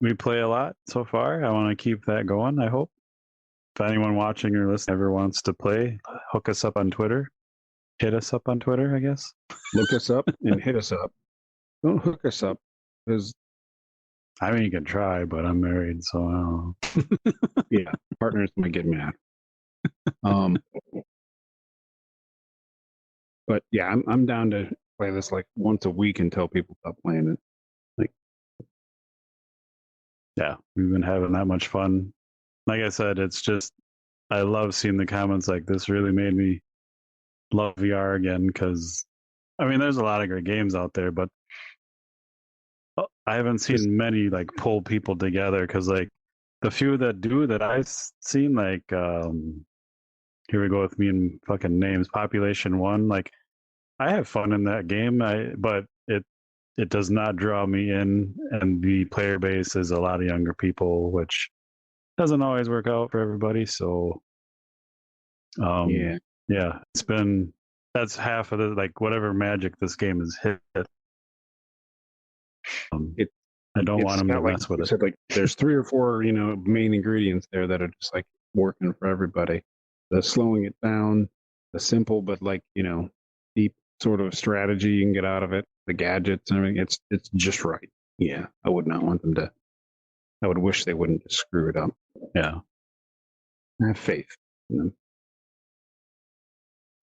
we play a lot so far. I want to keep that going. I hope. If anyone watching or listening ever wants to play, hook us up on Twitter. Hit us up on Twitter, I guess. Look us up and hit us up. Don't hook us up, because I mean, you can try, but I'm married, so I don't know. yeah, partners might get mad. Um, but yeah, I'm down to play this like once a week until people stop playing it. Like, Yeah, we've been having that much fun. Like I said, it's just I love seeing the comments like this. Really made me love VR again because I mean, there's a lot of great games out there, but I haven't just seen many like pull people together because like the few that do that I've seen, like here we go with me and fucking names, Population One. Like I have fun in that game, but it does not draw me in, and the player base is a lot of younger people, which doesn't always work out for everybody. So yeah, yeah, that's half of the like whatever magic this game has hit. Um, it I don't want it's them to got, like mess with you it. said, like there's 3 or 4 main ingredients there that are just like working for everybody. The slowing it down, the simple but like deep sort of strategy you can get out of it, the gadgets and everything. It's just right. Yeah, I would not want them to. I would wish they wouldn't just screw it up. Yeah, I have faith in them.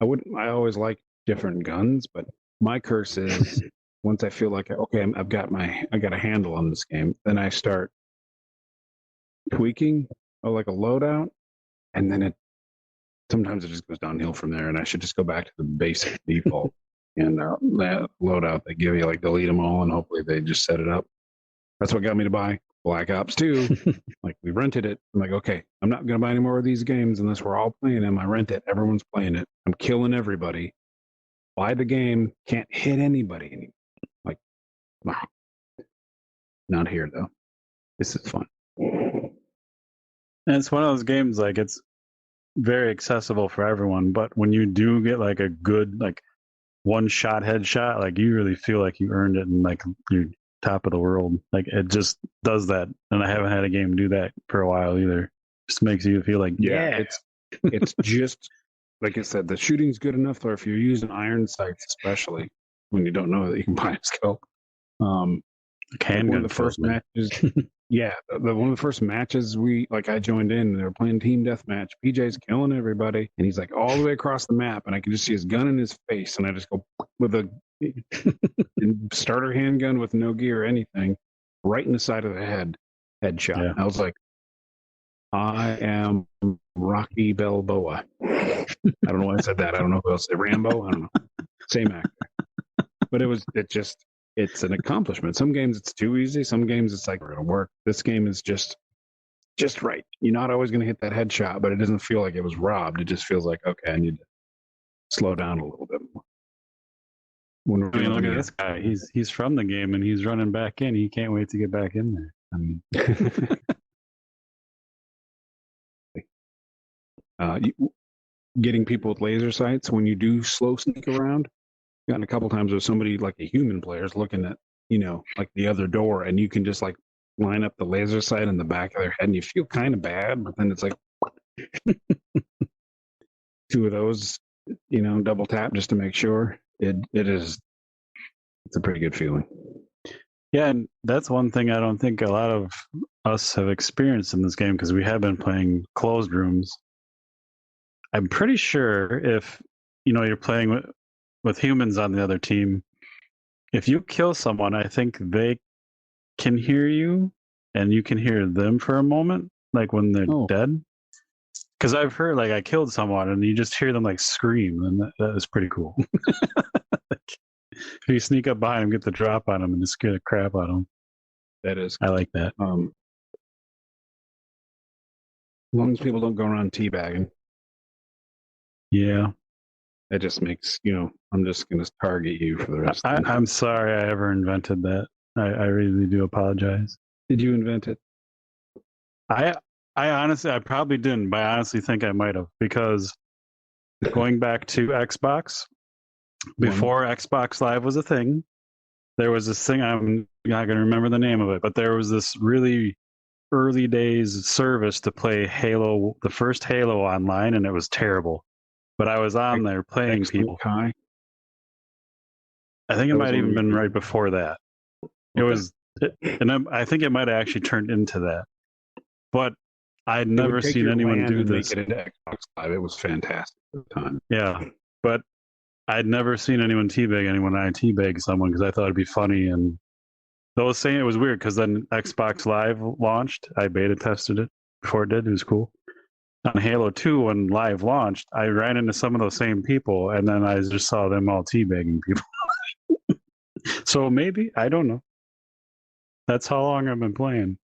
I would. I always like different guns, but my curse is once I feel like okay, I got a handle on this game, then I start tweaking like a loadout, and then it sometimes it just goes downhill from there, and I should just go back to the basic default and that loadout they give you, like delete them all, and hopefully they just set it up. That's what got me to buy Black Ops 2. Like we rented it. I'm like, okay, I'm not gonna buy any more of these games unless we're all playing them. I rent it. Everyone's playing it. I'm killing everybody. Buy the game. Can't hit anybody anymore. Like, wow. Not here though. This is fun. and it's one of those games like it's very accessible for everyone, but when you do get like a good like one shot headshot, like you really feel like you earned it and like you're top of the world. Like it just does that, and I haven't had a game do that for a while either. Just makes you feel like Yeah, it's just like I said, the shooting's good enough, or if you're using iron sights, especially when you don't know that you can buy a scope. like Like one of handgun the first kills me. matches, yeah, one of the first matches I joined in, and they were playing team deathmatch. PJ's killing everybody, and he's like all the way across the map, and I can just see his gun in his face, and I just go with a starter handgun with no gear or anything, right in the side of the headshot. Yeah, I was like, I am Rocky Balboa. I don't know why I said that. I don't know who else said Rambo. I don't know. Same actor. But it's an accomplishment. Some games it's too easy. Some games it's like it'll work. This game is just right. You're not always going to hit that headshot, but it doesn't feel like it was robbed. It just feels like, okay, I need to slow down a little bit more. When we're I mean, look doing at this guy. He's from the game and he's running back in. He can't wait to get back in there. I mean, getting people with laser sights when you do slow sneak around. Gotten a couple times where somebody like a human player is looking at like the other door, and you can just like line up the laser sight in the back of their head, and you feel kind of bad, but then it's like two of those, double tap just to make sure. It's a pretty good feeling. yeah, and that's one thing I don't think a lot of us have experienced in this game because we have been playing closed rooms. I'm pretty sure if you're playing with humans on the other team, if you kill someone, I think they can hear you and you can hear them for a moment, like when they're dead. Because I've heard like I killed someone and you just hear them like scream, and that is pretty cool. Like, if you sneak up behind them, get the drop on them, and just scare the crap out of them. That is, I like that. as long as people don't go around teabagging. Yeah. That just makes, I'm just going to target you for the rest of the night. I'm sorry I ever invented that. I really do apologize. Did you invent it? I honestly, I probably didn't, but I honestly think I might have, because going back to Xbox, before Xbox Live was a thing, there was this thing, I'm not going to remember the name of it, but there was this really early days service to play Halo, the first Halo online, and it was terrible. But I was on there playing people. High? I think it might have even been right before that. It was, and I think it might have actually turned into that. But I'd never seen anyone do this. Make it into Xbox Live. It was fantastic at the time. Yeah, but I'd never seen anyone teabag anyone. I teabag someone because I thought it'd be funny. And I was saying it was weird because then Xbox Live launched. I beta tested it before it did. It was cool. On Halo 2, when Live launched, I ran into some of those same people, and then I just saw them all teabagging people. So maybe, I don't know. That's how long I've been playing.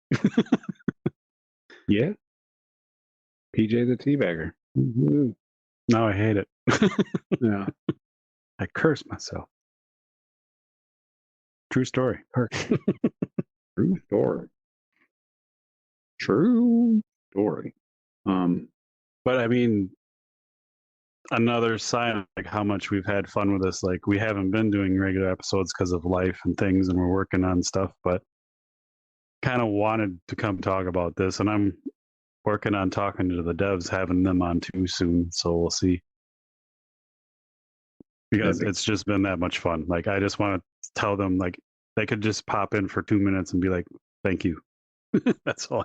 Yeah. PJ the Teabagger. Mm-hmm. Now I hate it. Yeah. I curse myself. True story. True story. True story. But I mean, another sign of like how much we've had fun with this. Like we haven't been doing regular episodes because of life and things, and we're working on stuff. But kind of wanted to come talk about this, and I'm working on talking to the devs, having them on too soon. So we'll see. Because it's just been that much fun. Like I just want to tell them like they could just pop in for 2 minutes and be like, "Thank you." That's all.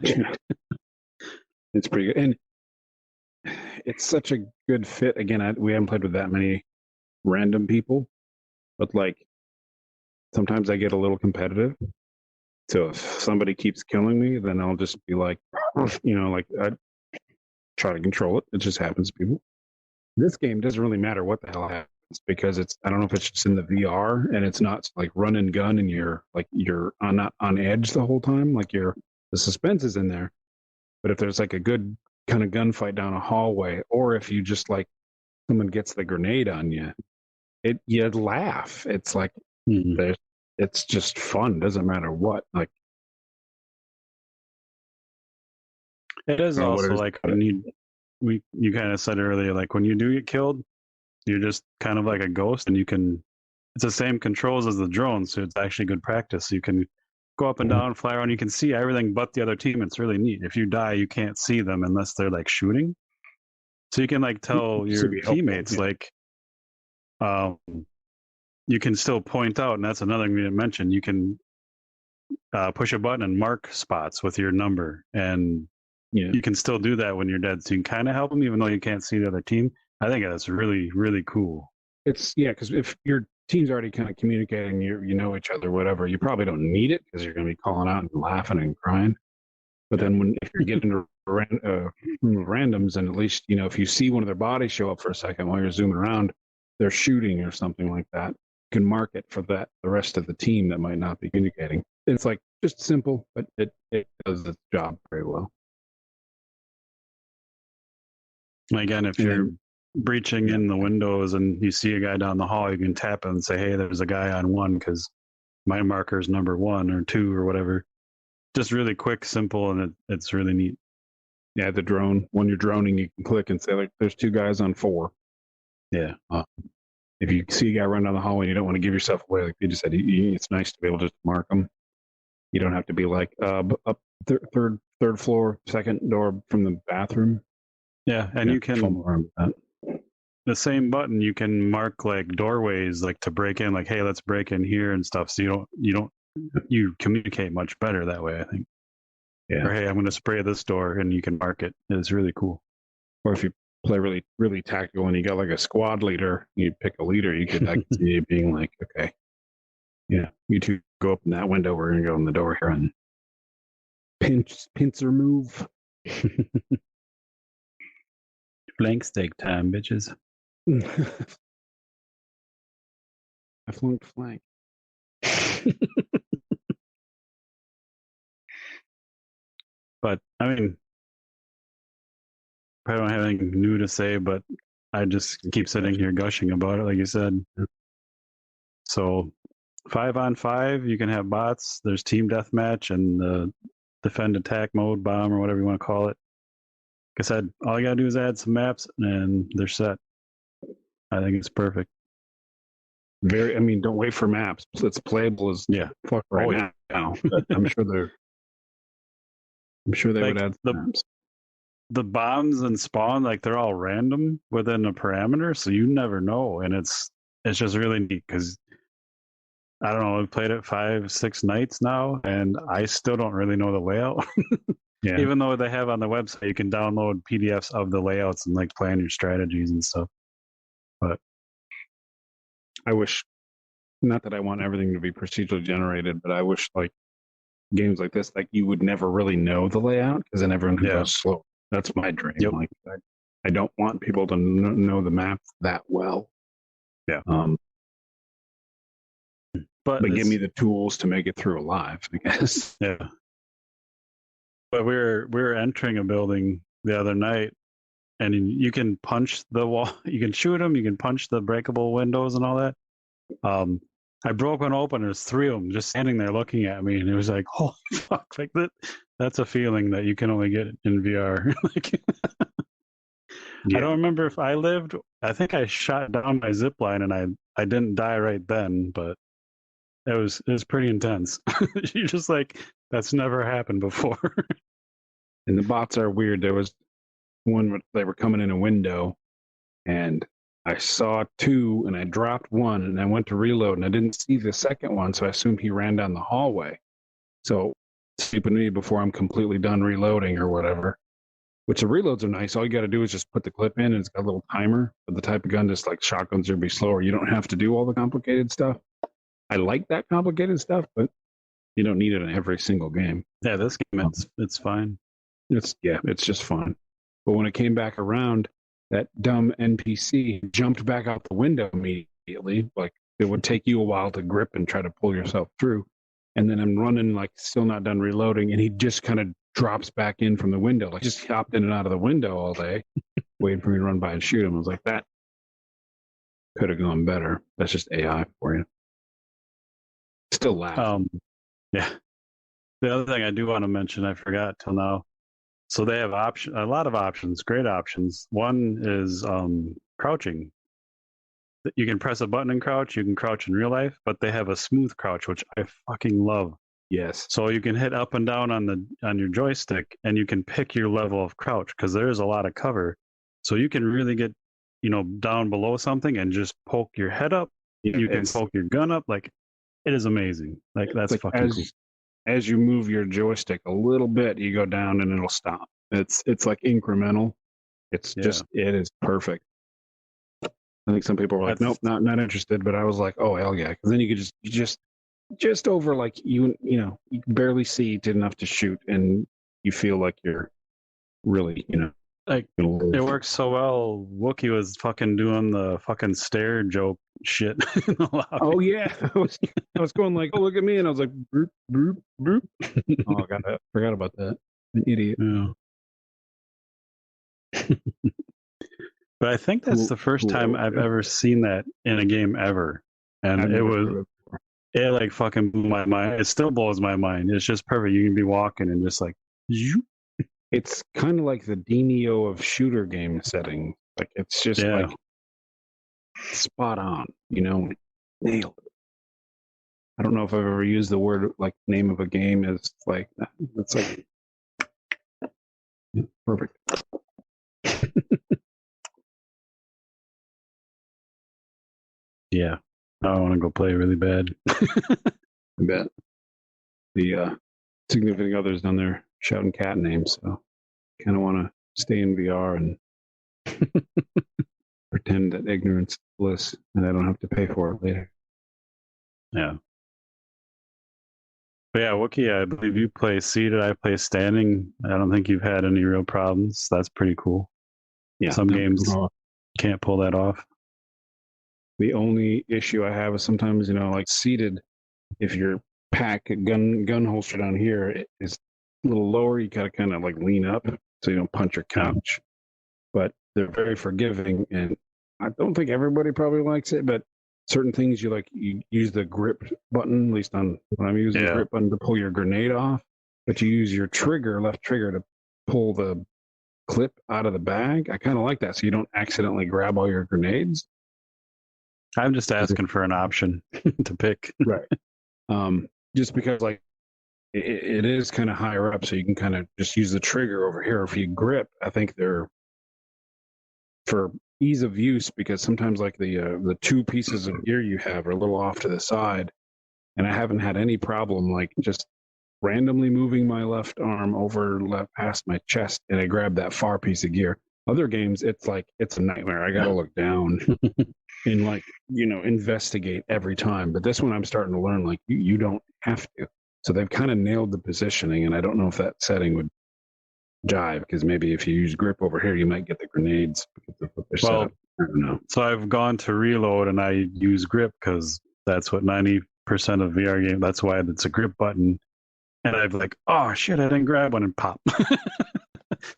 It's pretty good, and it's such a good fit. Again, we haven't played with that many random people, but like sometimes I get a little competitive. So if somebody keeps killing me, then I'll just be like, like I try to control it. It just happens to people. This game doesn't really matter what the hell happens because I don't know if it's just in the VR and it's not like run and gun and you're not on edge the whole time. Like the suspense is in there. But if there's like a good kind of gunfight down a hallway, or if you just like someone gets the grenade on you, you laugh. It's like it's just fun. Doesn't matter what. Like it is also like when you kind of said earlier, like when you do get killed, you're just kind of like a ghost, and it's the same controls as the drone, so it's actually good practice. You can go up and down, fly around. You can see everything but the other team. It's really neat. If you die, you can't see them unless they're like shooting. So you can like tell your teammates like, you can still point out, and that's another thing we didn't mention. You can push a button and mark spots with your number, and you can still do that when you're dead. So you can kind of help them even though you can't see the other team. I think that's really, really cool. It's because if your team's already kind of communicating, you know each other, whatever, you probably don't need it because you're going to be calling out and laughing and crying. But then if you're getting into randoms, and at least if you see one of their bodies show up for a second while you're zooming around, they're shooting or something like that. You can mark it for the rest of the team that might not be communicating. It's like just simple, but it does its job very well. Again, if you're breaching in the windows and you see a guy down the hall, you can tap it and say, "Hey, there's a guy on 1 because my marker is number 1 or 2 or whatever." Just really quick, simple, and it's really neat. Yeah, the drone. When you're droning, you can click and say, like, "There's 2 guys on 4." Yeah. If you see a guy run down the hallway and you don't want to give yourself away, like you just said, it's nice to be able to just mark them. You don't have to be like up third floor, second door from the bathroom. Yeah, and you can the same button. You can mark like doorways, like to break in, like, "Hey, let's break in here" and stuff. So you communicate much better that way, I think. Yeah. Or, "Hey, I'm going to spray this door," and you can mark it. It's really cool. Or if you play really, really tactical and you got like a squad leader, you pick a leader, I could see you being like, "Okay, you two go up in that window. We're going to go in the door here and pincer move." Flank steak time, bitches. I flunked flank. But I mean, I don't have anything new to say, but I just keep sitting here gushing about it, like you said. So 5-on-5, you can have bots. There's team deathmatch and the defend attack mode, bomb, or whatever you want to call it. Like I said, all you gotta do is add some maps and they're set. I think it's perfect. Don't wait for maps. It's playable as fuck right now. I'm sure they would add maps. The bombs and spawn, like they're all random within a parameter, so you never know, and it's just really neat because I don't know, we played it 5, 6 nights now, and I still don't really know the layout. Yeah, Even though they have on the website, you can download PDFs of the layouts and like plan your strategies and stuff. But I wish, not that I want everything to be procedurally generated, but I wish like games like this, like you would never really know the layout because then everyone could go yeah, slow. That's my dream. yep, Like I don't want people to know the map that well. yeah. Um, But but give me it's the tools to make it through alive, I guess. yeah. But we were entering a building the other night, and you can punch the wall, you can shoot them, you can punch the breakable windows and all that. Um, I broke one open. There's three of them just standing there looking at me, and it was like, holy fuck! Like that. That's a feeling that you can only get in VR. Like, I Yeah, don't remember if I lived. I think I shot down my zip line, and I didn't die right then, but it was pretty intense. You're just like, that's never happened before. and the bots are weird. There was one they were coming in a window, and I saw two, and I dropped one, and I went to reload, and I didn't see the second one, so I assumed he ran down the hallway. So sleeping me before I'm completely done reloading or whatever. Which the reloads are nice. All you got to do is just put the clip in, and it's got a little timer. But the type of gun, just like shotguns, would be slower. You don't have to do all the complicated stuff. I like that complicated stuff, but you don't need it in every single game. Yeah, this game Um, it's fine. it's just fun. But when it came back around, that dumb NPC jumped back out the window immediately. Like it would take you a while to grip and try to pull yourself through. And then I'm running, like still not done reloading, and he just kind of drops back in from the window, like just hopped in and out of the window all day, waiting for me to run by and shoot him. I was like, that could have gone better. That's just AI for you. Still laugh. Yeah. The other thing I do want to mention, I forgot till now. So they have a lot of options, great options. One is crouching. You can press a button and crouch. You can crouch in real life, but they have a smooth crouch, which I fucking love. Yes. So you can hit up and down on your joystick, and you can pick your level of crouch because there is a lot of cover. So you can really get, down below something and just poke your head up. Yeah, You can poke your gun up. Like it is amazing. Like that's like fucking cool. as you move your joystick a little bit, you go down and it'll stop. It's like incremental. It's Yeah, just it is perfect. I think some people were like, nope, that's not interested. But I was like, oh hell yeah, because then you could just over like you can barely see to enough to shoot, and you feel like you're really like gonna it live. works so well. Wookiee was fucking doing the fucking stare joke shit in the Oh lobby. yeah, I was going like, oh look at me, and I was like, broop broop broop. Oh, I forgot about that. An idiot. Yeah. But I think that's Cool, the first cool time I've over ever seen that in a game ever. there. And I've never heard of it. it like fucking blew my mind. It still blows my mind. It's just perfect. You can be walking and just like, zoop. It's kind of like the Demio of shooter game setting. Like it's just Yeah. like spot on, nailed it. I don't know if I've ever used the word like name of a game as like that. It's like perfect. Yeah. I want to go play really bad. I bet the significant others down there shouting cat names, so kind of want to stay in VR and pretend that ignorance is bliss, and I don't have to pay for it later. Yeah. But yeah, Wookiee, I believe you play seated, I play standing. I don't think you've had any real problems. That's pretty cool. Yeah, Some no, games can't pull that off. the only issue I have is sometimes, like seated, if your gun holster down here is a little lower, you gotta kind of like lean up so you don't punch your Yeah. couch. But they're very forgiving, and I don't think everybody probably likes it, but certain things you use the grip button, at least on when I'm using the Yeah. grip button to pull your grenade off, but you use your left trigger to pull the clip out of the bag. I kind of like that, so you don't accidentally grab all your grenades. I'm just asking for an option to pick. Right. Just because like it is kind of higher up, so you can kind of just use the trigger over here. If you grip, I think they're for ease of use, because sometimes like the two pieces of gear you have are a little off to the side. and I haven't had any problem like just randomly moving my left arm over left past my chest, and I grab that far piece of gear. Other games, it's like it's a nightmare. I got to look down and like investigate every time. But this one, I'm starting to learn like you don't have to. So they've kind of nailed the positioning, and I don't know if that setting would jive, because maybe if you use grip over here, you might get the grenades because of what they're set up. I don't know. So I've gone to reload and I use grip because that's what 90% of VR game. That's why it's a grip button. And I've like, oh shit, I didn't grab one and pop.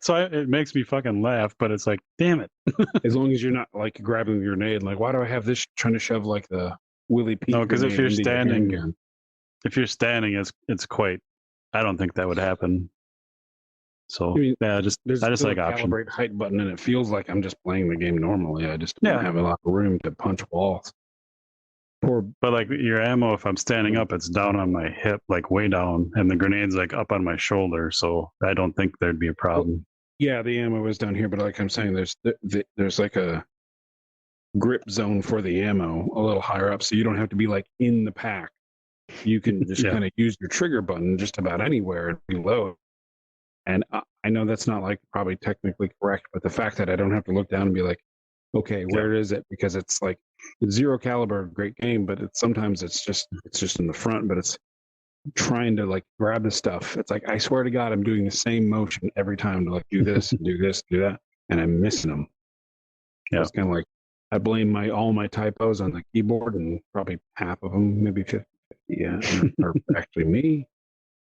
So it makes me fucking laugh, but it's like, damn it. As long as you're not like grabbing the grenade, like why do I have this trying to shove like the Willy Pete? No, because if you're standing, again? it's quite. I don't think that would happen. So I just like option. Calibrate height button, and it feels like I'm just playing the game normally. I just don't have a lot of room to punch walls. But like your ammo, if I'm standing up, it's down on my hip, like way down, and the grenade's like up on my shoulder. So I don't think there'd be a problem. Yeah, the ammo is down here, but like I'm saying, there's like a grip zone for the ammo a little higher up, so you don't have to be like in the pack. You can just kind of use your trigger button just about anywhere and reload. And I know that's not like probably technically correct, but the fact that I don't have to look down and be like, okay, where is it? Because it's like Zero Caliber, great game, but sometimes it's just in the front, but it's trying to like grab the stuff. It's like, I swear to God, I'm doing the same motion every time to like do this, do this, do that, and I'm missing them. Yeah, it's kind of like I blame all my typos on the keyboard, and probably half of them, maybe 50, are actually me.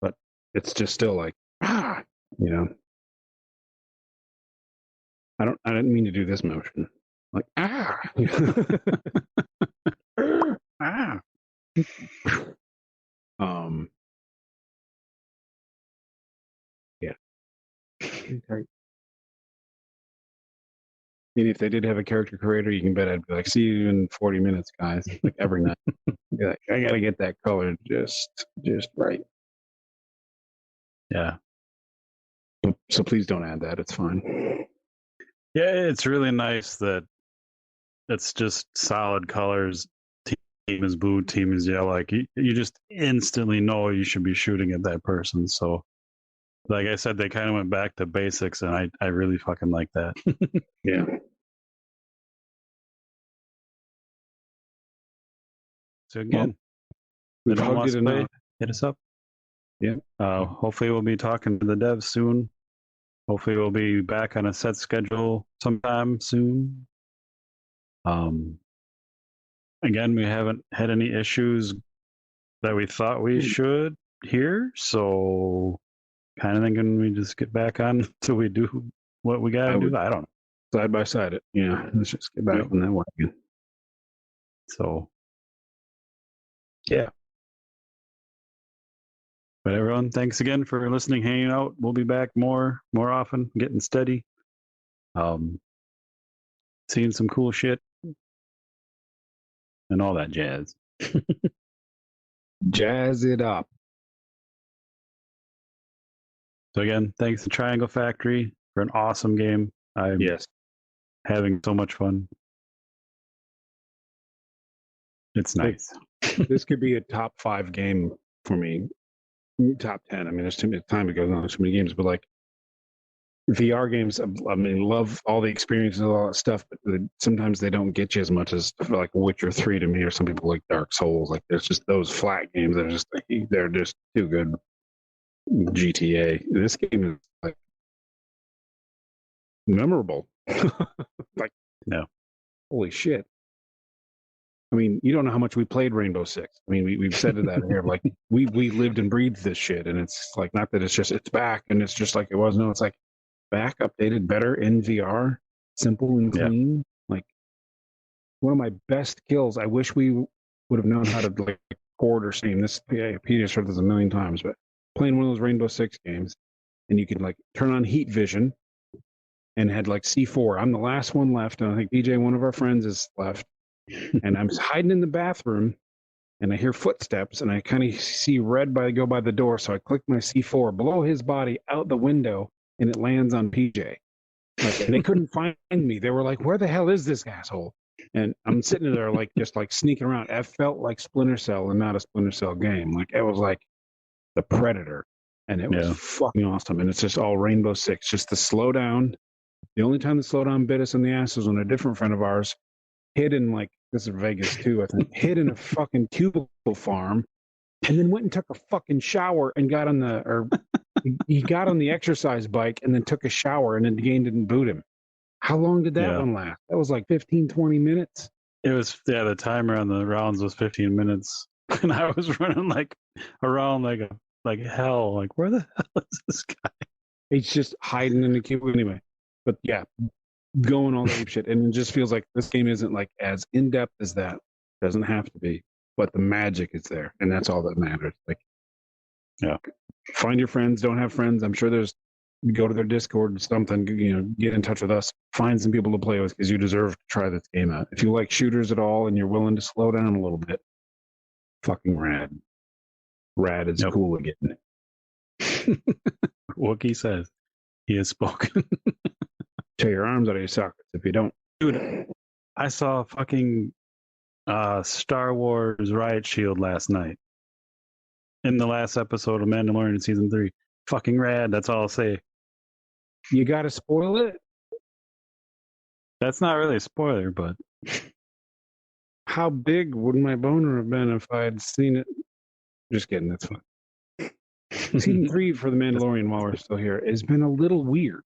But it's just still like, I didn't mean to do this motion. Like, yeah. Maybe if they did have a character creator, you can bet I'd be like, see you in 40 minutes, guys. Like every night. Be like, I gotta get that color just right. Yeah. So please don't add that. It's fine. Yeah, it's really nice that it's just solid colors. Team is blue, team is yellow. Like you just instantly know you should be shooting at that person. So, like I said, they kind of went back to basics, and I really fucking like that. Yeah. So again, we've hugged it enough. Hit us up. Yeah. Hopefully we'll be talking to the devs soon. Hopefully we'll be back on a set schedule sometime soon. Again, we haven't had any issues that we thought we should here, so kind of thinking we just get back on until we do what we gotta do. I don't know. Side by side it. Yeah, let's just get back on that wagon. So, yeah. But everyone, thanks again for listening, hanging out. We'll be back more often, getting steady. Seeing some cool shit and all that jazz. Jazz it up. So again, thanks to Triangle Factory for an awesome game. I'm having so much fun. It's nice. This could be a top 5 game for me. Top 10. I mean, there's too much time to go on so many games, but like VR games, I mean, love all the experiences and all that stuff, but sometimes they don't get you as much as like Witcher 3 to me, or some people like Dark Souls. Like there's just those flat games that are just like, they're just too good. GTA. This game is like memorable. Like, no, holy shit. I mean, you don't know how much we played Rainbow Six. I mean, we've said that here. Like, we lived and breathed this shit, and it's like, not that it's back, and it's just like it was. No, it's like back, updated, better in VR, simple and clean. Like one of my best kills. I wish we would have known how to like record or stream this. Peter's heard this a million times, but playing one of those Rainbow Six games, and you could like turn on heat vision, and had like C4. I'm the last one left, and I think PJ, one of our friends, is left. And I'm hiding in the bathroom, and I hear footsteps, and I kind of see red go by the door. So I click my C4, blow his body out the window, and it lands on PJ. Like, and they couldn't find me. They were like, "Where the hell is this asshole?" And I'm sitting there like just like sneaking around. It felt like Splinter Cell and not a Splinter Cell game. Like it was like the Predator, and it was Yeah. fucking awesome. And it's just all Rainbow Six. Just the slowdown. The only time the slowdown bit us in the ass was when a different friend of ours hid in like this is Vegas too. I think hid in a fucking cubicle farm, and then went and took a fucking shower and got on the or he got on the exercise bike and then took a shower, and then the game didn't boot him. How long did that one last? That was like 15, 20 minutes. It was, yeah, the timer on the rounds was 15 minutes. And I was running like around like hell. Like, where the hell is this guy? He's just hiding in the cubicle anyway. But yeah, going all ape shit. And it just feels like this game isn't like as in depth as that. Doesn't have to be. But the magic is there. And that's all that matters. Like, yeah. Find your friends, don't have friends. I'm sure there's go to their Discord or something, get in touch with us, find some people to play with because you deserve to try this game out. If you like shooters at all and you're willing to slow down a little bit, fucking rad. Rad is cool again. Wookiee says he has spoken. Tear your arms out of your sockets if you don't. Dude, I saw fucking Star Wars Riot Shield last night. In the last episode of Mandalorian season 3. Fucking rad, that's all I'll say. You gotta spoil it? That's not really a spoiler, but how big would my boner have been if I had seen it? Just kidding, that's fine. Season 3 for The Mandalorian, while we're still here, has been a little weird.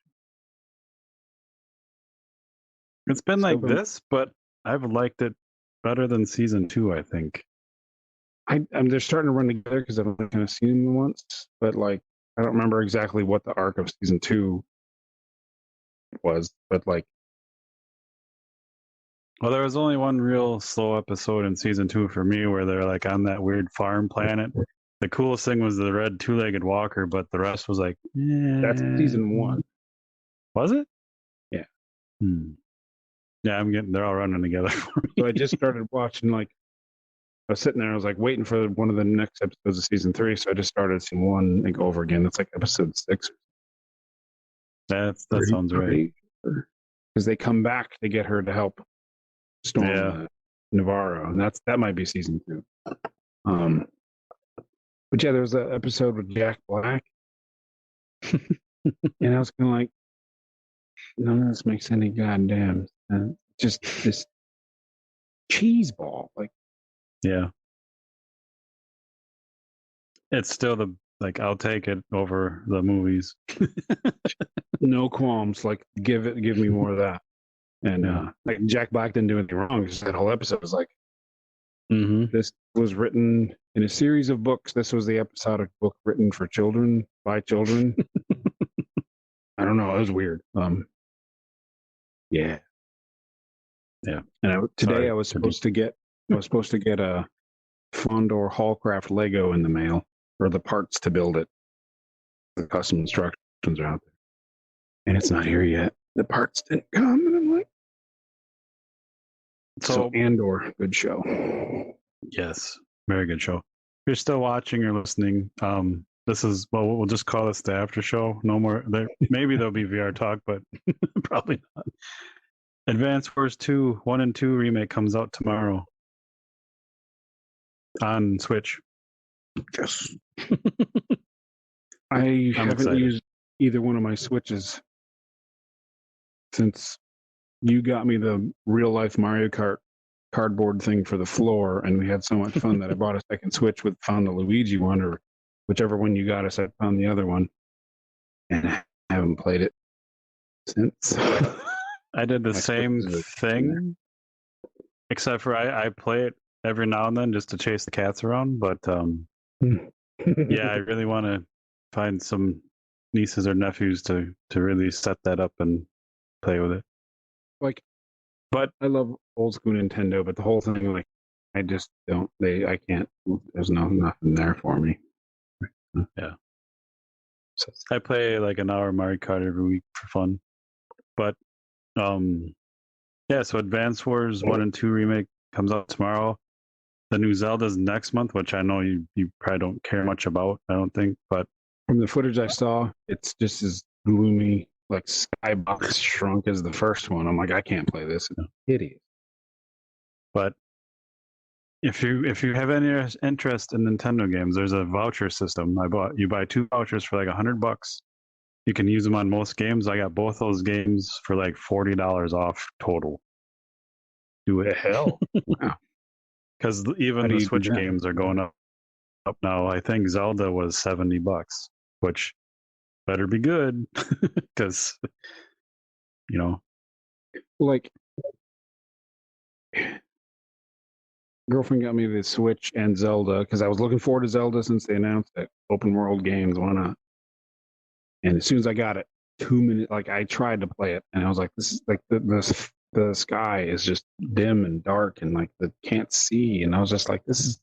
It's been like this, but I've liked it better than season 2, I think. They're starting to run together because I've only kind of seen them once, but like I don't remember exactly what the arc of season 2 was, but like, well, there was only one real slow episode in season 2 for me where they're like on that weird farm planet. The coolest thing was the red two-legged walker, but the rest was like, that's season 1. Was it? Yeah. Yeah, they're all running together for me. So I just started watching, like, I was sitting there, I was like waiting for one of the next episodes of season 3, so I just started season 1 and go over again. That's like episode 6. That sounds right. Because they come back to get her to help storm Navarro, and that might be season 2. But yeah, there was an episode with Jack Black, and I was kind of like, none of this makes any goddamn sense. Just this cheese ball, like. Yeah. It's still I'll take it over the movies. No qualms. Like, give me more of that. And like Jack Black didn't do anything wrong. Just that whole episode was like, this was written in a series of books. This was the episodic book written for children by children. I don't know. It was weird. Yeah. And today I was supposed to get a Fondor Hallcraft Lego in the mail, or the parts to build it. The custom instructions are out there, and it's not here yet. The parts didn't come, and I'm like, so Andor, good show. Yes, very good show. If you're still watching or listening, this is, well, we'll just call this the after show. No more. Maybe there'll be VR talk, but probably not. Advance Wars 2 1 and 2 remake comes out tomorrow on Switch. Yes. I haven't used either one of my Switches since you got me the real life Mario Kart cardboard thing for the floor, and we had so much fun that I bought a second Switch found the Luigi one, or whichever one you got us. I found the other one, and I haven't played it since. I did the same thing, except for I play it every now and then just to chase the cats around. But yeah, I really want to find some nieces or nephews to really set that up and play with it. But I love old school Nintendo, but the whole thing, like, I just don't. I can't. There's nothing there for me. Yeah. So I play like an hour Mario Kart every week for fun. But yeah, so Advance Wars 1 and 2 remake comes out tomorrow. The new Zelda's next month, which I know you probably don't care much about, I don't think, but from the footage I saw, it's just as gloomy, like Skybox shrunk as the first one. I'm like, I can't play this. It's hideous. But if you have any interest in Nintendo games, there's a voucher system. You buy 2 vouchers for like $100. You can use them on most games. I got both those games for like $40 off total. Do The it. hell? Wow. Because How even do the you do Switch that? games are going up now. I think Zelda was $70, which better be good because you know. Like, girlfriend got me the Switch and Zelda because I was looking forward to Zelda since they announced it. Open world games, why not? And as soon as I got it, 2 minutes, like I tried to play it, and I was like, "This is like the sky is just dim and dark, and like the can't see." And I was just like, "This is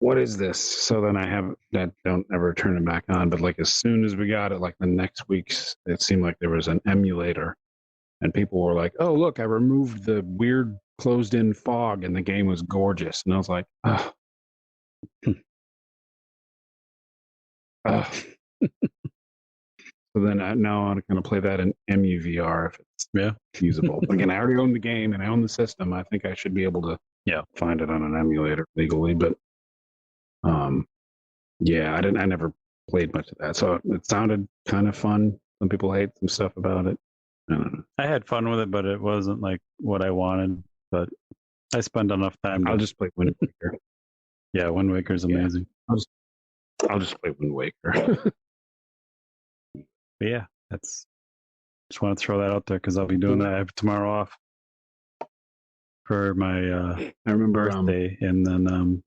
what is this?" So then I have that don't ever turn it back on. But like as soon as we got it, like the next week's, it seemed like there was an emulator, and people were like, "Oh look, I removed the weird closed-in fog, and the game was gorgeous." And I was like, "Oh, oh." So then now I want to kind of play that in MUVR if it's feasible. Again, I already own the game and I own the system. I think I should be able to find it on an emulator legally. But yeah, I never played much of that. So it sounded kind of fun. Some people hate some stuff about it. I don't know. I had fun with it, but it wasn't like what I wanted. But I spent enough time. I'll just play Wind Waker. Yeah, Wind Waker is amazing. I'll just play Wind Waker. But yeah, just want to throw that out there because I'll be doing that. I have tomorrow off for my I remember birthday, and then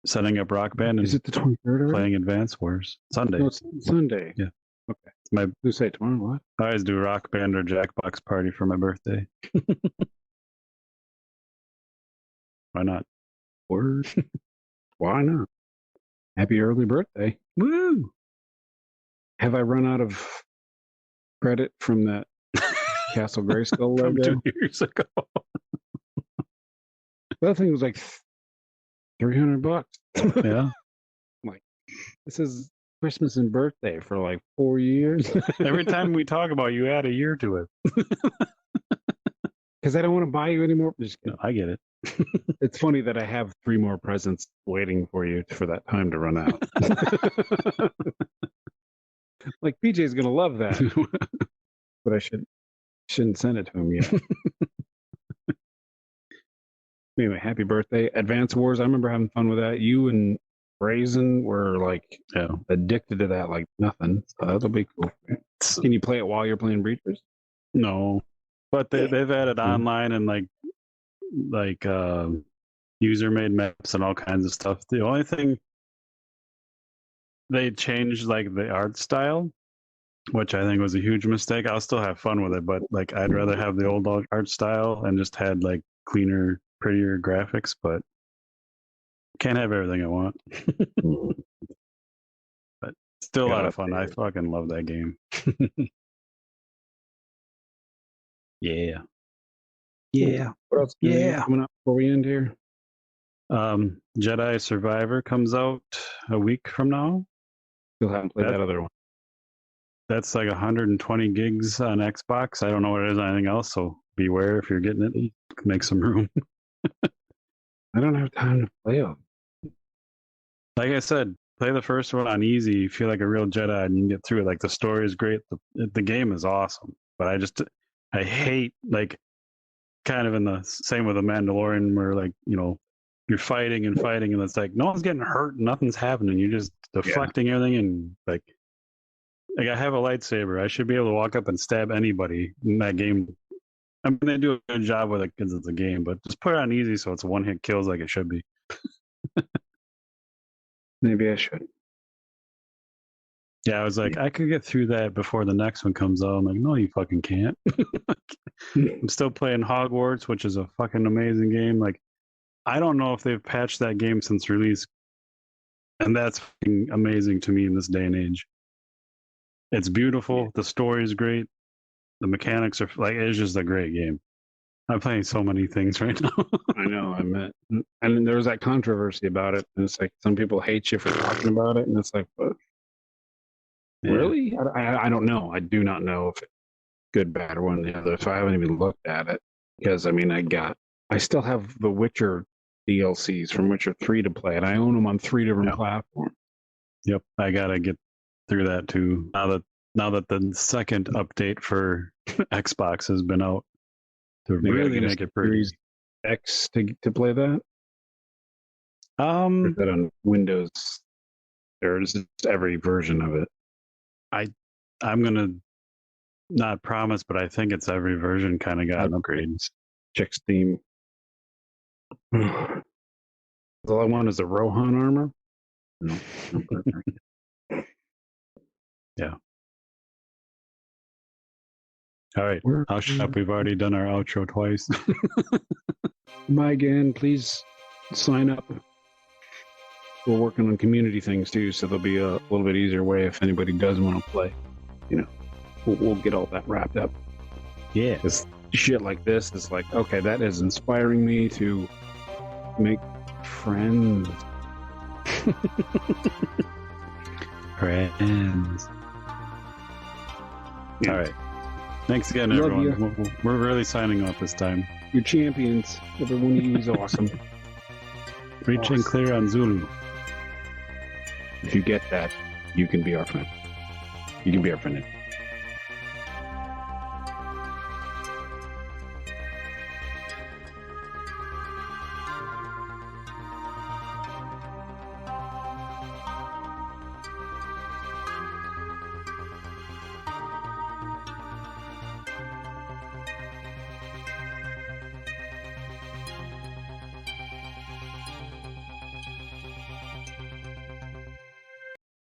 setting up Rock Band and is it the 23rd? Playing Advance Wars Sunday. No, it's Sunday. Yeah. Okay. My Who say tomorrow? What? I always do Rock Band or Jackbox party for my birthday. Why not? Word. Why not? Happy early birthday. Woo! Have I run out of credit from that Castle Grayskull From logo? 2 years ago. That thing was like $300. Yeah. Like, this is Christmas and birthday for like 4 years. Every time we talk about you, add a year to it. Because I don't want to buy you anymore. Just No, I get it. It's funny that I have 3 more presents waiting for you for that time to run out. Like PJ's gonna love that, but I shouldn't send it to him yet. Anyway, happy birthday, Advance Wars. I remember having fun with that. You and Brazen were like addicted to that like nothing. So that'll be cool. Can you play it while you're playing Breachers? No, but they've added online and like user made maps and all kinds of stuff. The only thing they changed like the art style, which I think was a huge mistake. I'll still have fun with it, but like I'd rather have the old art style and just had like cleaner, prettier graphics, but can't have everything I want. But still a lot of fun. I fucking love that game. Yeah. What else? Coming up before we end here. Jedi Survivor comes out a week from now. Still haven't played that other one. That's like 120 gigs on Xbox. I don't know what it is on anything else, so beware if you're getting it. Make some room. I don't have time to play them. Like I said, play the first one on easy. You feel like a real Jedi and you can get through it. Like the story is great. The game is awesome. But I hate like kind of in the same with the Mandalorian where like, you're fighting and it's like no one's getting hurt and nothing's happening. You're just deflecting everything and like I have a lightsaber. I should be able to walk up and stab anybody in that game. I mean, they do a good job with it because it's a game, but just put it on easy so it's a one-hit kills like it should be. Maybe I should. Yeah, I was like, I could get through that before the next one comes out. I'm like, no, you fucking can't. I'm still playing Hogwarts, which is a fucking amazing game. Like, I don't know if they've patched that game since release, and that's fucking amazing to me in this day and age. It's beautiful. The story is great. The mechanics are like, it's just a great game. I'm playing so many things right now. I know. And there was that controversy about it. And it's like some people hate you for talking about it, and it's like, what? Yeah. Really? I don't know. I do not know if it's good, bad, or one or the other. So I haven't even looked at it because I mean, I got I still have the Witcher DLCs from Witcher 3 to play, and I own them on 3 different platforms. Yep, I gotta get through that too. Now that the second update for Xbox has been out to really make it pretty. Series X to play that. Or is that on Windows? There's every version of it. I'm gonna not promise, but I think it's every version kind of got upgrades. Check Steam. All I want is a Rohan armor. No. Yeah. All right. Hush up. We've already done our outro twice. Bye again. Please sign up. We're working on community things too, so there'll be a little bit easier way if anybody does want to play. We'll get all that wrapped up. Yeah. Because shit like this is like, okay, that is inspiring me to make friends. Friends. Yeah. All right. Thanks again, Love everyone. We're really signing off this time. You're champions. Every one of you is awesome. Reaching clear on Zulu. If you get that, you can be our friend. You can be our friend.